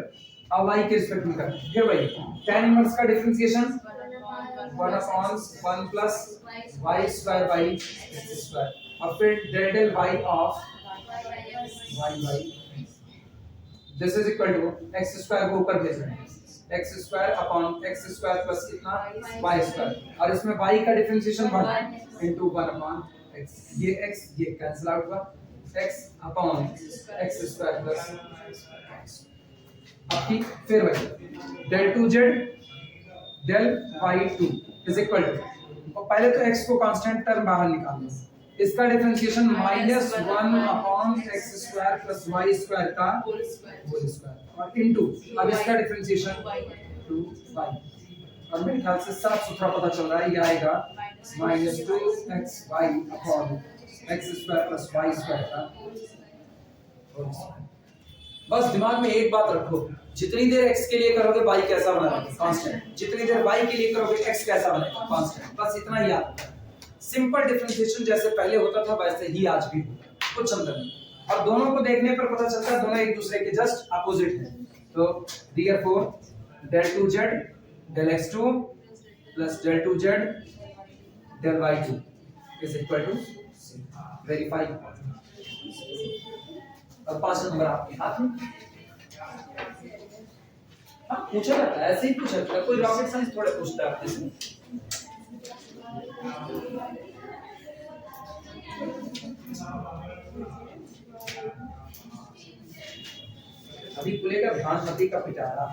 अब y के रिस्पेक्ट में कर फिर वही tan इनवर्स का differentiation 1 upon 1 plus y square by x square और फिर del y of y by this is equal to x square को ऊपर भेजना है x square upon x square plus कितना y square और इसमें y का डिफरेंशिएशन 1 into 1 upon x ये x ये कैंसिल आउट हुआ x upon x square plus अब ठीक फिर वही del 2z del y2 is equal to, पहले तो x को कांस्टेंट टर्म बाहर निकाल लो, इसका differentiation minus 1 upon x square plus y square का होल स्क्वायर होल स्क्वायर और इनटू अब इसका डिफरेंशिएशन 2y, और मेरे ख्याल से साफ सुथरा पता चल रहा है ये आएगा minus 2xy upon x square plus y square का होल स्क्वायर। बस दिमाग में एक बात रखो, जितनी देर x के लिए करोगे y कैसा बनेगा कांस्टेंट, जितनी देर y के लिए करोगे x कैसा बनेगा कांस्टेंट, बस इतना ही याद रखना। सिंपल डिफरेंशिएशन जैसे पहले होता था वैसे ही आज भी होगा, कुछ अंतर नहीं, और दोनों को देखने पर पता चलता है दोनों एक दूसरे के जस्ट अपोजिट हैं। तो therefore del 2z del x2 plus del 2z del y2 is equal to verify. और 5 नंबर आपके हाथ में। हाँ पूछा जाता है, ऐसे ही पूछा जाता है, कोई रॉकेट साइंस थोड़े पूछता है आपसे। अभी खुलेगा भानुमति का पिटारा,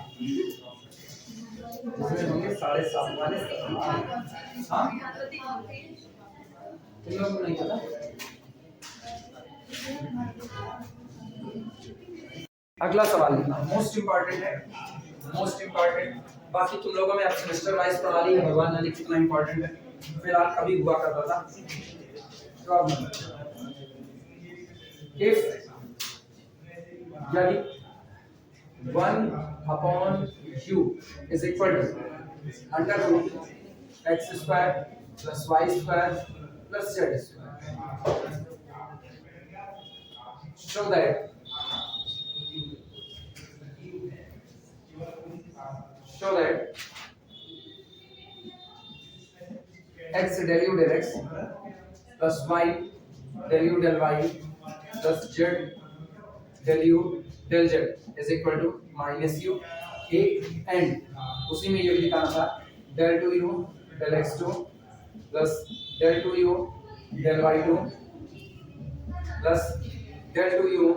उसमें होंगे 7:30 वाले। हाँ तुम लोगों को नहीं पता? अगला सवाल लिखना, मोस्ट इंपॉर्टेंट है, मोस्ट इंपॉर्टेंट। बाकी तुम लोगों में अब सेमेस्टर वाइज प्रणाली है, भगवान जाने कितना इंपॉर्टेंट है, फिलहाल कभी हुआ करता था। प्रॉब्लम इफ यदि 1 upon u is equal to under root x square plus y square plus z square, show that x del u del x plus y del u del y plus z del u del z is equal to minus u a, and उसी में ये भी लिखाना था del 2u del x2 plus del 2u del y2 plus del 2u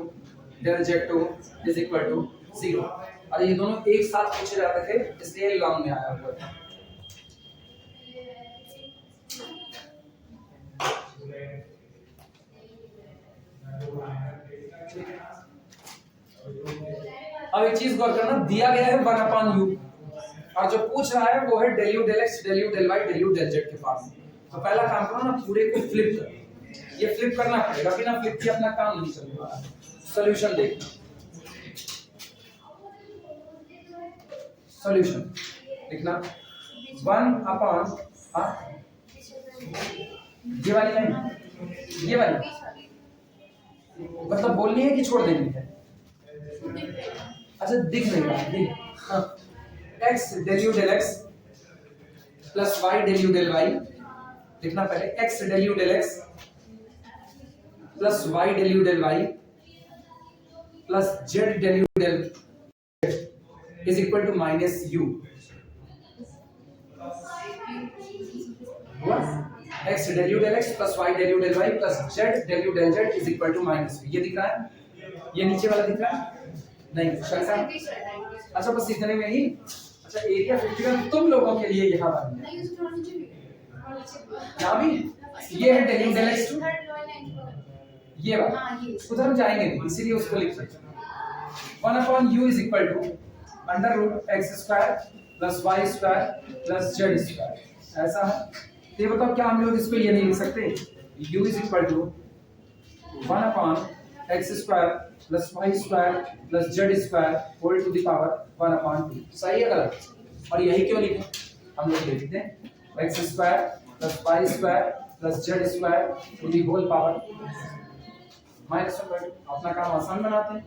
del z2 is equal to 0। और ये दोनों एक साथ पूछे जाते थे इसलिए लॉन्ग में आया हुआ था। अब एक चीज गौर करना, दिया गया है 1 अपॉन u और जो पूछ रहा है वो है del u del x del u del y del u del z के पास। तो पहला काम करो ना, पूरे को फ्लिप करो, ये फ्लिप करना पड़ेगा, बिना फ्लिप किए अपना काम नहीं चलेगा। सॉल्यूशन देखना, सॉल्यूशन लिखना 1 अपॉन, ये वाली लाइन, ये वाली मतलब बोलनी है कि छोड़ देनी है? अच्छा दिख नहीं रहा है, x del u del x plus y del u del y लिखना पहले, x del u del x plus y del u del y plus z del u del z is equal to minus u। x del u del x plus y del u del y plus z del u del z is equal to minus u। ये दिख रहा है, ये नीचे वाला दिख रहा है नहीं? अच्छा बस इतने में ही। अच्छा एरिया 51 तुम लोगों के लिए यहाँ बन गया, यहाँ भी ये है del u del x2, ये वाला उधर हम जाएंगे नहीं इसीलिए उसको लिख सकते हैं। 1 upon u is equal to under root x square plus y square plus z square, ऐसा है। तो ये बताओ क्या हम लोग इसको ये नहीं लिख सकते, u is equal to 1 upon x square plus y square plus z square whole to the power 1 upon 2। सही है गलत? और यही क्यों लिखे, हम लोग लिखते हैं x square plus y square plus z square to the whole power -1। अपना काम आसान बनाते हैं,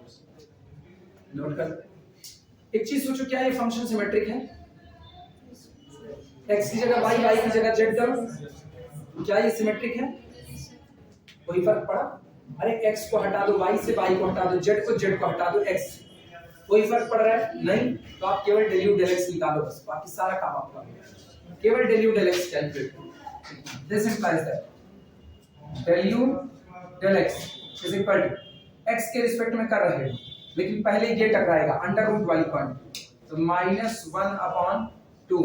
नोट कर। एक चीज सोचो, क्या ये फंक्शन सिमेट्रिक है? x की जगह y, y की जगह z करो, क्या ये सिमेट्रिक है? कोई फर्क पड़ा? अरे x को हटा दो y से, y को हटा दो z को हटा दो x, कोई फर्क पड़ रहा है? नहीं। तो आप केवल del u del x निकालो बस, बाकी सारा काम आपका हो गया। केवल del u del x calculate करो। This implies that del u del x is equal to x के रिस्पेक्ट में कर रहे हो, लेकिन पहले ये टकराएगा अंडर रूट वाली क्वांटिटी, तो -1 अपॉन 2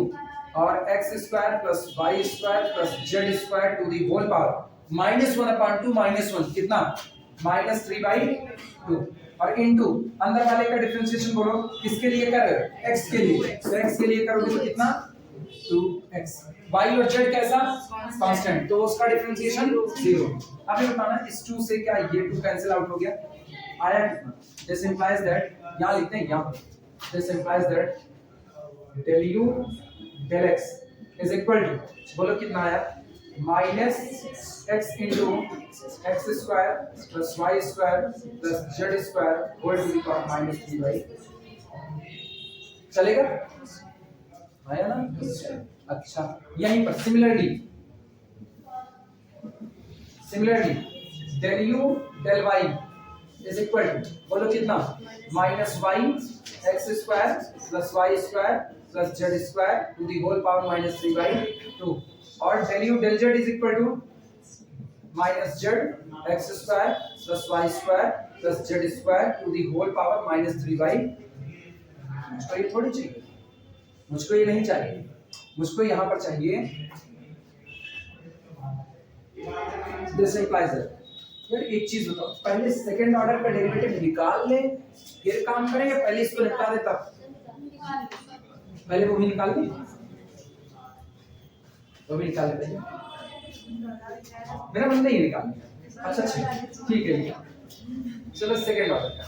और x square plus Y square plus z square to the whole power -1/2 -1 कितना -3/2 और इनटू अंदर वाले का डिफरेंशिएशन बोलो किसके लिए कर रहे हो x के लिए, तो x के लिए करोगे तो कितना 2x y और z कैसा कांस्टेंट, तो उसका डिफरेंशिएशन 0। अब ये बताना इस 2 से क्या ये 2 कैंसिल आउट हो गया, आया कितना, दिस इंप्लाइज दैट यहां लिखते हैं यहां, this implies that del u del x is equal to बोलो कितना आया minus x into x square plus Y square plus z square whole to the power minus 3 चलेगा, आया ना। अच्छा यहीं पर similarly del u del y is equal to बोलो कितना minus y x square plus Y square plus z square to the whole power minus 3/2 और del u del z is equal to minus z x square plus Y square plus z square to the whole power minus 3/2। मुझको ये थोड़ी चाहिए, मुझको ये नहीं चाहिए, मुझको यहाँ पर चाहिए दिस इंप्लाइज दैट। यार एक चीज बताओ, पहले सेकंड ऑर्डर का डेरिवेटिव निकाल ले फिर काम करें या पहले इसको निकाल दे तब, पहले वो भी निकाल दे, वो भी निकाल लेते हैं, मेरा मन नहीं निकाल, अच्छा ठीक है लिखा, चलो सेकंड ऑर्डर का,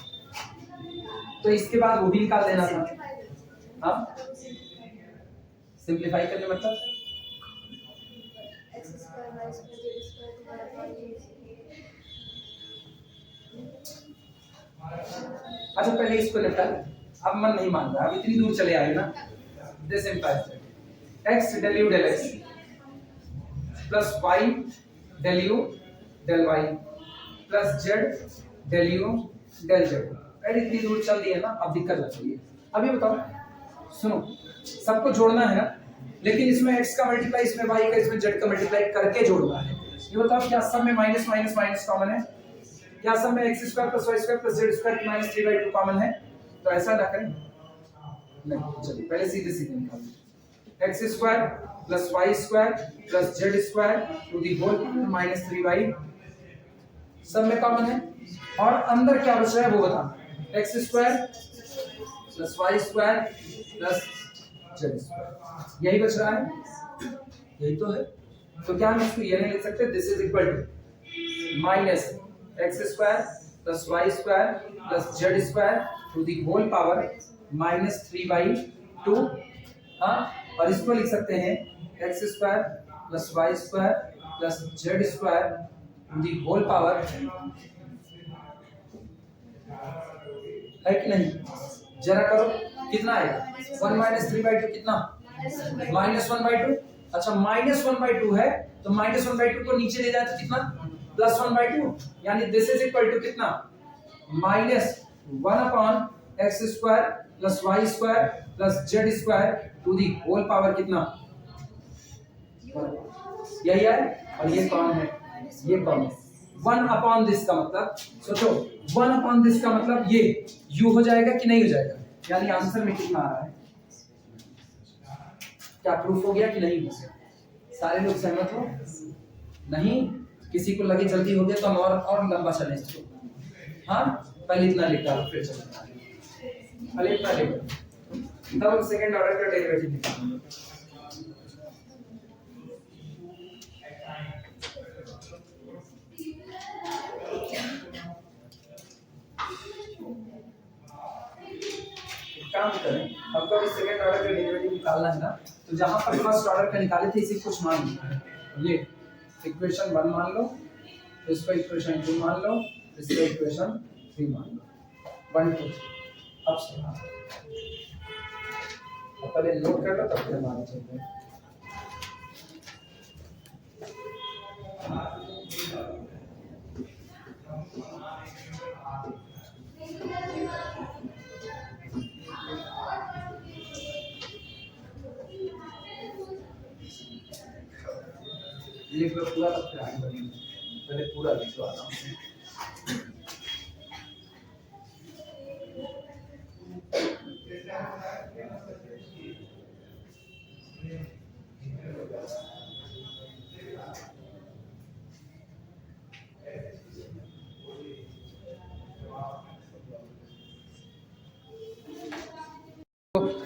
तो इसके बाद वो भी निकाल देना था, हाँ सिंपलीफाई करने मतलब अच्छा पहले इसको निपटा, अब मन नहीं मान रहा, अब इतनी दूर चले आए ना, this implies x del u del x plus y del u del y plus z del u del z, अरे इतनी दूर चल दी है ना, अब दिक्कत लग रही है। अब ये बताओ सुनो, सबको जोड़ना है ना, लेकिन इसमें x का मल्टीप्लाई इसमें y का इसमें z का मल्टीप्लाई करके जोड़ना है। ये बताओ क्या सब में माइनस माइनस माइनस कॉमन है, क्या सब में x square plus y square plus z square minus 3/2 common है, तो ऐसा ना करें, नहीं चलिए पहले सीधे सीधे निकाल दो, x square plus y square plus z square to the whole power minus 3/2 सब में कॉमन है, और अंदर क्या बच रहा है वो बता, x square plus y square plus z square यही बच रहा है, यही तो है, तो क्या हम इसको ये नहीं लिख सकते this is equal to minus x square plus Y square plus z square to the whole power minus 3/2, हाँ, और इसको लिख सकते हैं x square plus Y square plus z square to the whole power, है कि नहीं, जरा करो कितना आएगा 1 माइनस 3/2 कितना -1/2, अच्छा -1/2 है तो -1/2 को नीचे ले जाए तो कितना +1/2, यानी दिस इज इक्वल टू कितना -1/x² plus y square plus z square to the whole power कितना, यही है, और ये कौन है, ये कौन है 1/this का मतलब सोचो 1/this का मतलब ये u हो जाएगा कि नहीं हो जाएगा, यानी आंसर में कितना आ रहा है, क्या प्रूफ हो गया कि नहीं हो गया, सारे लोग सहमत हो, नहीं किसी को लगे जल्दी हो गया तो हम और लंबा चलें इसको, हाँ पहले इतना लिख डालो फिर चलेंगे, पहले इतना लिख तब सेकंड ऑर्डर का डेरिवेटिव निकालेंगे। काम करें, हमको अभी सेकंड ऑर्डर का डेरिवेटिव निकालना है ना, तो जहां पर फर्स्ट ऑर्डर का निकाले थे इसे कुछ मान लो, ये इक्वेशन 1 मान लो, इसको इक्वेशन 2 मान लो, इसको इक्वेशन 3 मान लो, 1 2 अब से पहले नोट कर लो तब फिर हमारा चलते हैं। लिख लो पूरा तब फिर आगे बढ़ेंगे, पहले पूरा लिख लो आराम से।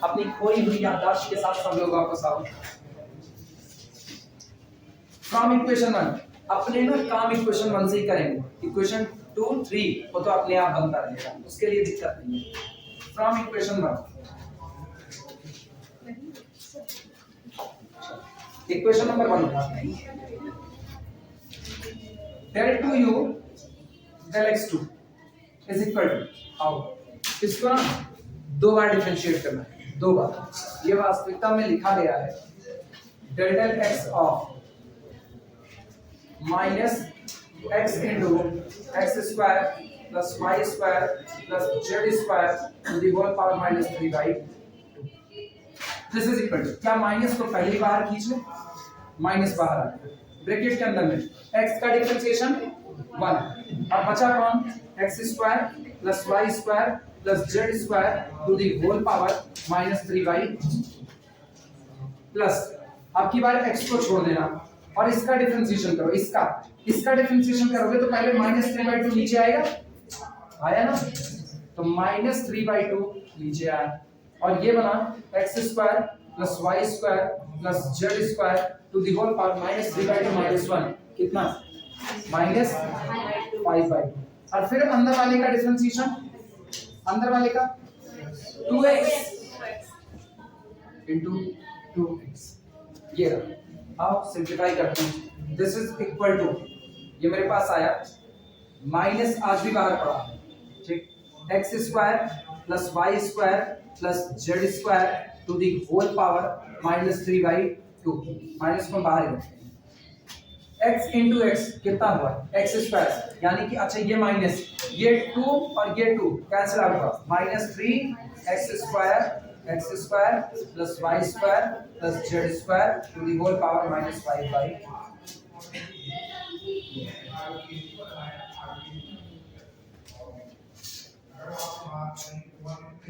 अपनी खोई हुई याददाश्त के साथ सब लोग वापस आओ। फ्रॉम इक्वेशन 1, अपने ना काम इक्वेशन 1 से ही करेंगे। इक्वेशन 2 3 वो तो अपने आप बनता रहेगा, उसके लिए दिक्कत नहीं है। फ्रॉम इक्वेशन 1, इक्वेशन नंबर 1 था del 2u del x2 is equal to, आओ इसको ना दो बार डिफरेंशिएट करना है, दो बार। ये वास्तविकता में लिखा गया है del del x of minus x into x square plus Y square plus z square to the whole power minus 3/2। This is equal to, क्या माइनस को पहले बाहर खींच ले, माइनस बाहर आ गया, ब्रैकेट के अंदर में x का डिफरेंशिएशन 1 और बचा कौन, x square plus Y square plus z square to the whole power minus 3/2 plus अब की बार x को छोड़ देना और इसका डिफरेंशिएशन करो, इसका डिफरेंशिएशन करोगे तो पहले माइनस 3/2 नीचे आएगा, आया ना, तो माइनस 3/2 नीचे आया और ये बना x square plus Y square plus z square to the whole power minus 3/2 minus 1 कितना, माइनस 5/2 और फिर अंदर वाले का डिफरेंशिएशन, अंदर वाले का 2x into 2x, ये रहा। अब सिंप्लीफाई करते हैं, दिस इज इक्वल टू, ये मेरे पास आया माइनस, आज भी बाहर पड़ा, ठीक, x square plus Y square plus z square to the whole power minus 3/2, minus को बाहर ही रखते हैं, x इंटू एक्स कितना हुआ, एक्स स्क्वायर, यानी कि अच्छा ये माइनस, ये 2 और ये 2 कैंसिल आउट हुआ, minus 3 x square plus Y square plus z square to the whole power minus 5/2।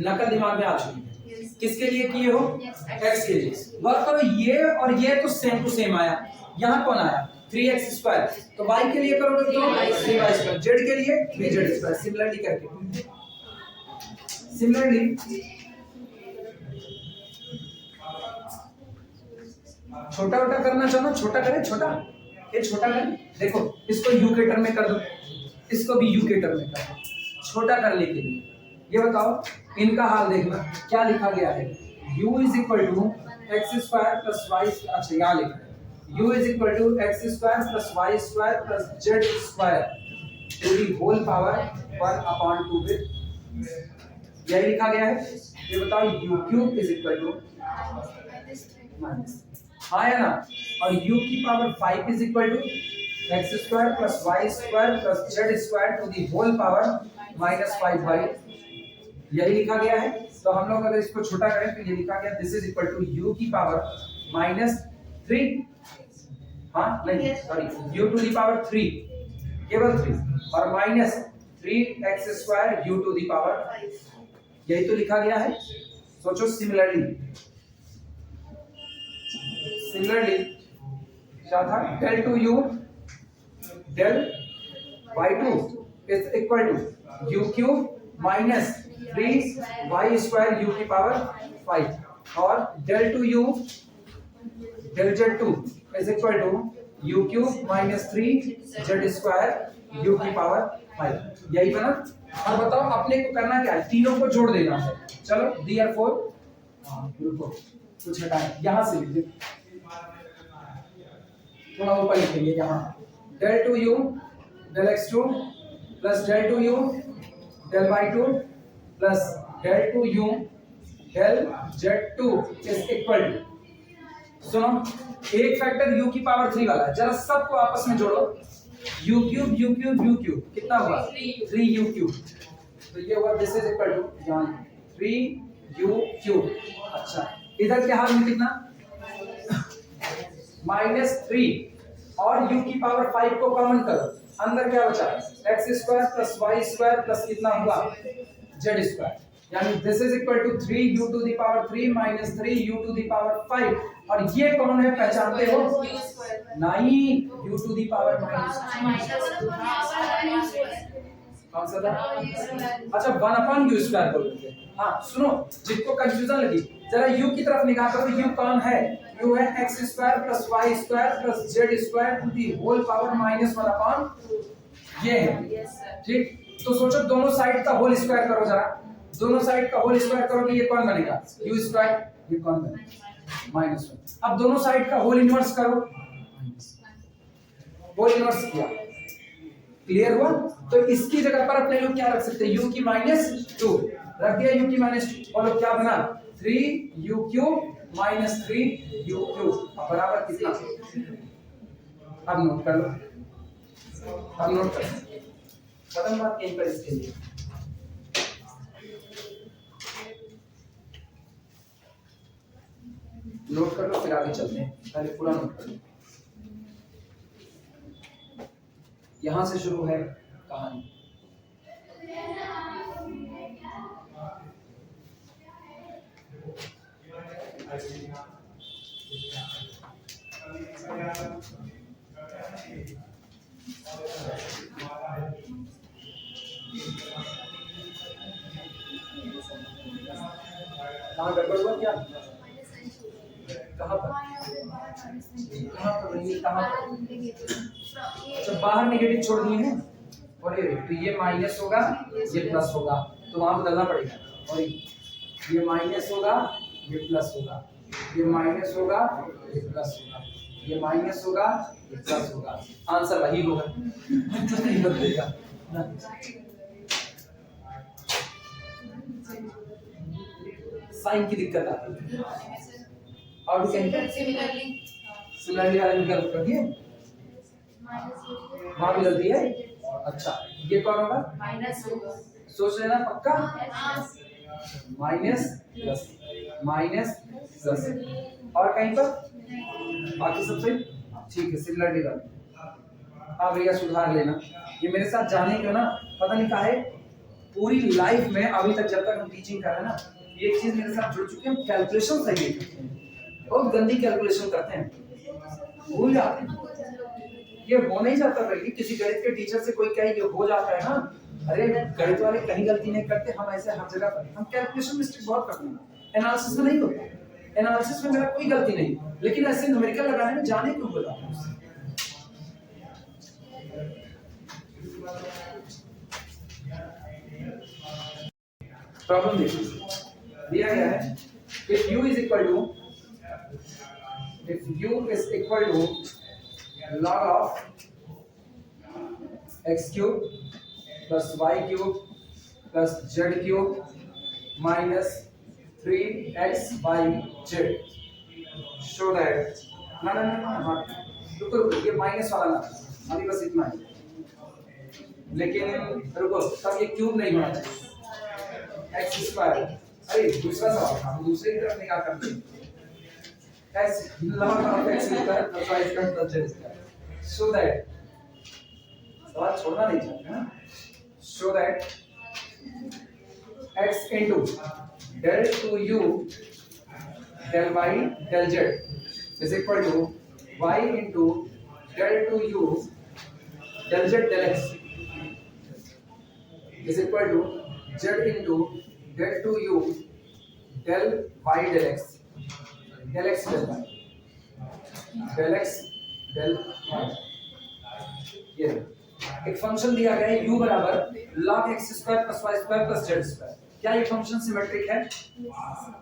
नकल दिमाग में आ चुकी है, किसके लिए किए हो, x के लिए। वर्क करो, ये और ये तो सेम टू सेम आया, यहाँ कौन आया 3x स्क्वायर, तो y के लिए करोगे तो 3y स्क्वायर, z के लिए 3z स्क्वायर, सिमिलरली करके, सिमिलरली छोटा छोटा करना चाहो ना, छोटा करें, छोटा, ये छोटा करें, देखो इसको u के टर्म में कर दो, इसको भी u के टर्म में कर दो, छोटा करने के लिए। ये बताओ इनका हाल देखना, क्या लिखा गया है, u is equal to x square plus y, अच्छा यहाँ लिखा है u is equal to x square plus Y square plus z square to the whole power 1/2 with, यही लिखा गया है। ये बताओ u cube is equal to minus, आया ना, और u की पावर 5 is equal to x square plus Y square plus z square to the whole power minus 5/2, यही लिखा गया है। तो हम लोग अगर इसको छोटा करें तो ये लिखा गया this is equal to u की पावर माइनस 3, हाँ नहीं sorry, u to the power 3, केवल 3 और minus 3x square u to the power, यही तो लिखा गया है। सोचो सिमिलरली क्या था, del 2u del y2 is equal to u cube minus 3y square u की पावर 5 और del 2u del z2 is equal to u cube minus 3z square u की पावर 5, यही बना। अब बताओ अपने को करना क्या है, तीनों को जोड़ देना है। चलो therefore रुको कुछ हटाएं, यहां से लिख दे, थोड़ा ऊपर लिखेंगे यहाँ, del 2u del x2 प्लस del 2u del y2 प्लस del 2u del z2 is equal to, सुनो एक फैक्टर u की पावर 3 वाला है, जरा सबको आपस में जोड़ो, u क्यूब कितना हुआ 3u क्यूब, तो ये हुआ दिस इज इक्वल टू यहाँ 3u क्यूब। अच्छा इधर के हाल में कितना -3 और u की पावर 5 को कॉमन करो, अंदर क्या बचा x square plus y square plus कितना हुआ z स्क्वायर, यानी this is equal to 3u to the power 3 minus 3u to the power 5 और ये कौन है पहचानते हो, नहीं u टू द पावर कौन सा था, अच्छा 1/u स्क्वायर बोलते हैं। हाँ सुनो जिसको कंफ्यूजन लगी जरा u की तरफ निगाह करो, u कौन है? u है x square plus y square plus z square to the whole power minus 1 upon ये है। ठीक, तो सोचो दोनों साइड का होल स्क्वायर करो जरा, दोनों साइड का होल स्क्वायर करोगे ये कौन बनेगा? u स्क्वायर, ये कौन बनेगा? माइनस 1। अब दोनों साइड का होल इनवर्स करो, होल इनवर्स किया, क्लियर हुआ? तो इसकी जगह पर अपने लोग क्या रख सकते हैं? u की -2 रख दिया, u की -2 और क्या बना? 3u³ माइनस 3u³ बराबर कितना? अब नोट कर लो, अब नोट कर, खत्म बात यहीं पर इसके लिए। नोट कर लो फिर आगे चलते हैं, पहले पूरा नोट कर लो। यहां से शुरू है कहानी। कहाँ गड़बड़ हुआ क्या? कहाँ पर? कहाँ पर रही? कहाँ पर? अच्छा, बाहर नेगेटिव छोड़ दिए हैं और ये तो ये माइनस होगा, ये प्लस होगा, तो वहां बदलना पड़ेगा। और ये माइनस होगा, ये प्लस होगा, ये माइनस होगा, ये प्लस होगा, ये माइनस होगा, ये प्लस होगा, आंसर वही होगा। नहीं बदलेगा। साइन की दिक्कत आती है और सिमिलरली वाले में क्या कर दिए? वहां भी गलती है। अच्छा, ये कौन होगा? माइनस होगा, सोच लेना पक्का। माइनस प्लस, माइनस प्लस, और कहीं पर बाकी सब सही? ठीक है, सिमिलरली वाले। हाँ भैया सुधार लेना, ये मेरे साथ जाने क्यों ना पता नहीं काहे पूरी लाइफ में अभी तक जब तक हम टीचिंग कर रहे हैं ना, ये एक चीज मेरे साथ जुड़ चुकी है, हम कैलकुलेशन सही नहीं करते हैं, बहुत गंदी कैलकुलेशन करते हैं, भूल जाते हैं। ये हो नहीं जाता भाई, किसी गणित के टीचर से कोई कहे ये हो जाता है ना, अरे गणित वाले कहीं गलती नहीं करते, हम ऐसे हर जगह पर हम कैलकुलेशन मिस्टेक बहुत करते हैं, एनालिसिस में नहीं होता, एनालिसिस में मेरा कोई गलती नहीं, लेकिन ऐसे न्यूमेरिकल लगाने में जाने क्यों हो जाता है? प्रॉब्लम देखिए, दिया गया है if u is equal to log of x cube plus y cube plus z cube minus 3xyz, show that ना रुको, ये माइनस वाला ना, अभी बस इतना ही, लेकिन रुको, तब ये क्यूब नहीं होना चाहिए, x स्क्वायर, अरे दूसरा सवाल था, हम दूसरी तरफ निकाल करते हैं, x log of x square plus y square plus z square, so that सवाल छोड़ना नहीं चाहिए ना, so that x into del to u del y del z is equal to y into del to u del z del x is equal to z into del to u del y del x del x del y del x del y। ये एक function दिया गया है u बराबर log x square plus y square plus z square. क्या ये function symmetric है?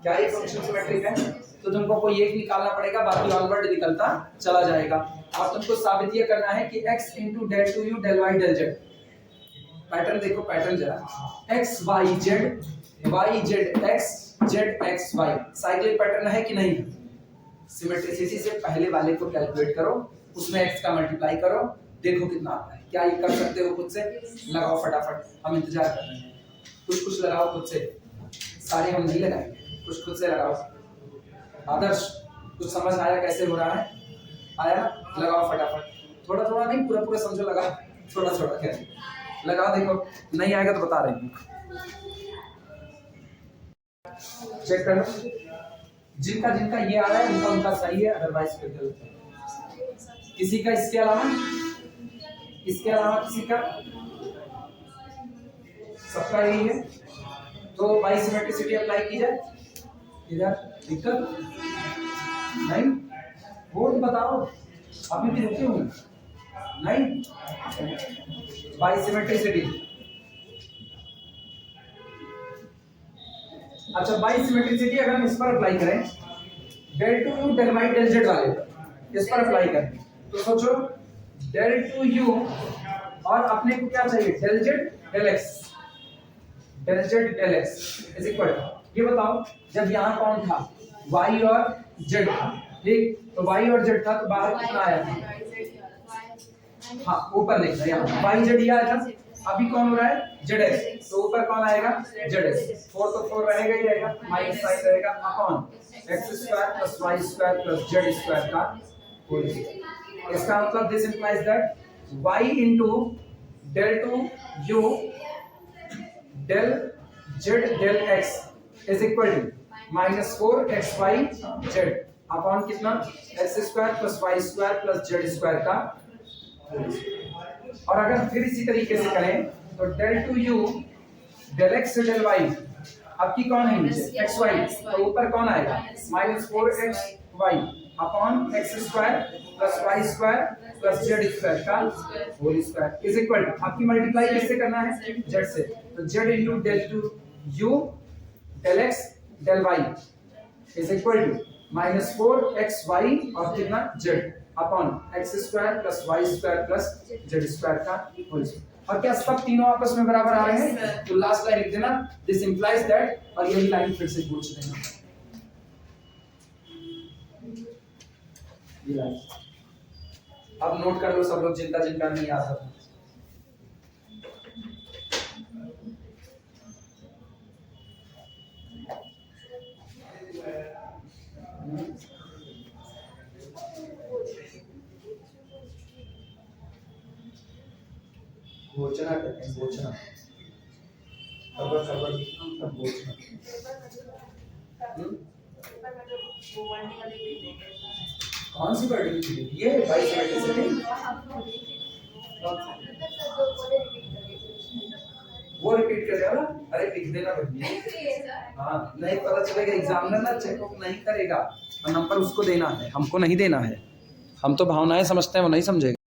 क्या ये फंक्शन सिमेट्रिक है? तो तुमको कोई एक निकालना पड़ेगा, बाकी ऑलवर्ड निकलता चला जाएगा। और तुमको साबित ये करना है कि x into del to u del y del z, pattern देखो, पैटर्न जरा, x y z x z x y, cyclic pattern है कि नहीं? सिमेट्रिसिटी से पहले वाले को कैलकुलेट करो, उसमें x का मल्टीप्लाई करो, देखो कितना आता है। क्या ये कर सकते हो खुद से? लगाओ फटाफट, हम इंतजार कर रहे हैं। कुछ लगाओ खुद से, सारे हम नहीं लगाएंगे, कुछ खुद से लगाओ। आदर्श, कुछ समझ आया कैसे हो रहा है? आया? लगाओ फटाफट, थोड़ा थोड़ा नहीं, पूरा पूरा समझो, लगाओ थोड़ा थोड़ा कैसे लगाओ, देखो नहीं आएगा तो बता रहे हैं, चेक कर लो। जिनका जिनका ये आ रहा है उनका उनका सही है, अदरवाइज फिर गलत है। किसी का इसके अलावा किसी का सबका यही है, तो बाई सिमेट्रिसिटी अप्लाई की जाए। इधर दिक्कत नहीं, वो तो बताओ, अभी भी रुके हुए नहीं। बाई सिमेट्रिसिटी, अच्छा बाई सिमेट्रिसिटी अगर हम इस पर अप्लाई करें, del two u del y del z वाले इस पर अप्लाई करें, तो सोचो डेल टू यू और अपने को क्या चाहिए, del Z del x, del Z del x is equal, ये बताओ जब यहाँ कौन था, y और z था, ठीक, तो y और z था तो बाहर कितना आया था, हाँ ऊपर लिखना यहाँ y z आया था, अभी कौन हो रहा है zx, तो ऊपर कौन आएगा zx, 4 तो 4 रहेगा ही रहेगा, माइनस साइन रहेगा upon x square plus y square plus z square का होल स्क्वायर। इसका मतलब this implies that y into del two u del z del x is equal to -4xy z upon कितना x square plus y square plus z square का whole square. और अगर फिर इसी तरीके से करें तो del two u del x del y, अब की कौन है नीचे xy, तो ऊपर कौन आएगा -4xy upon x square plus y square plus z square का whole square is equal to, आपकी मल्टीप्लाई किससे करना है z से, तो z into del two u del x del y is equal to -4xy और कितना z upon x square plus y square plus z square का होल स्क्वायर। और क्या सब तीनों आपस में बराबर आ रहे हैं, तो लास्ट लाइन लिख देना दिस इंप्लाइज दैट, और यही लाइन फिर से पूछ देना, ये लाइन अब नोट कर लो सब लोग, जिनका नहीं याद है। घोचना कहते हैं, घोचना, खबर खबर सब घोचना। कौन सी पर्टिकुलर, ये बाई सिमेट्रिसिटी, वो रिपीट कर रहा, अरे लिख देना भैया, हाँ नहीं पता चलेगा, एग्जामिनर ना चेकअप नहीं करेगा और नंबर उसको देना है, हमको नहीं देना है, हम तो भावनाएं समझते हैं, वो नहीं समझेगा।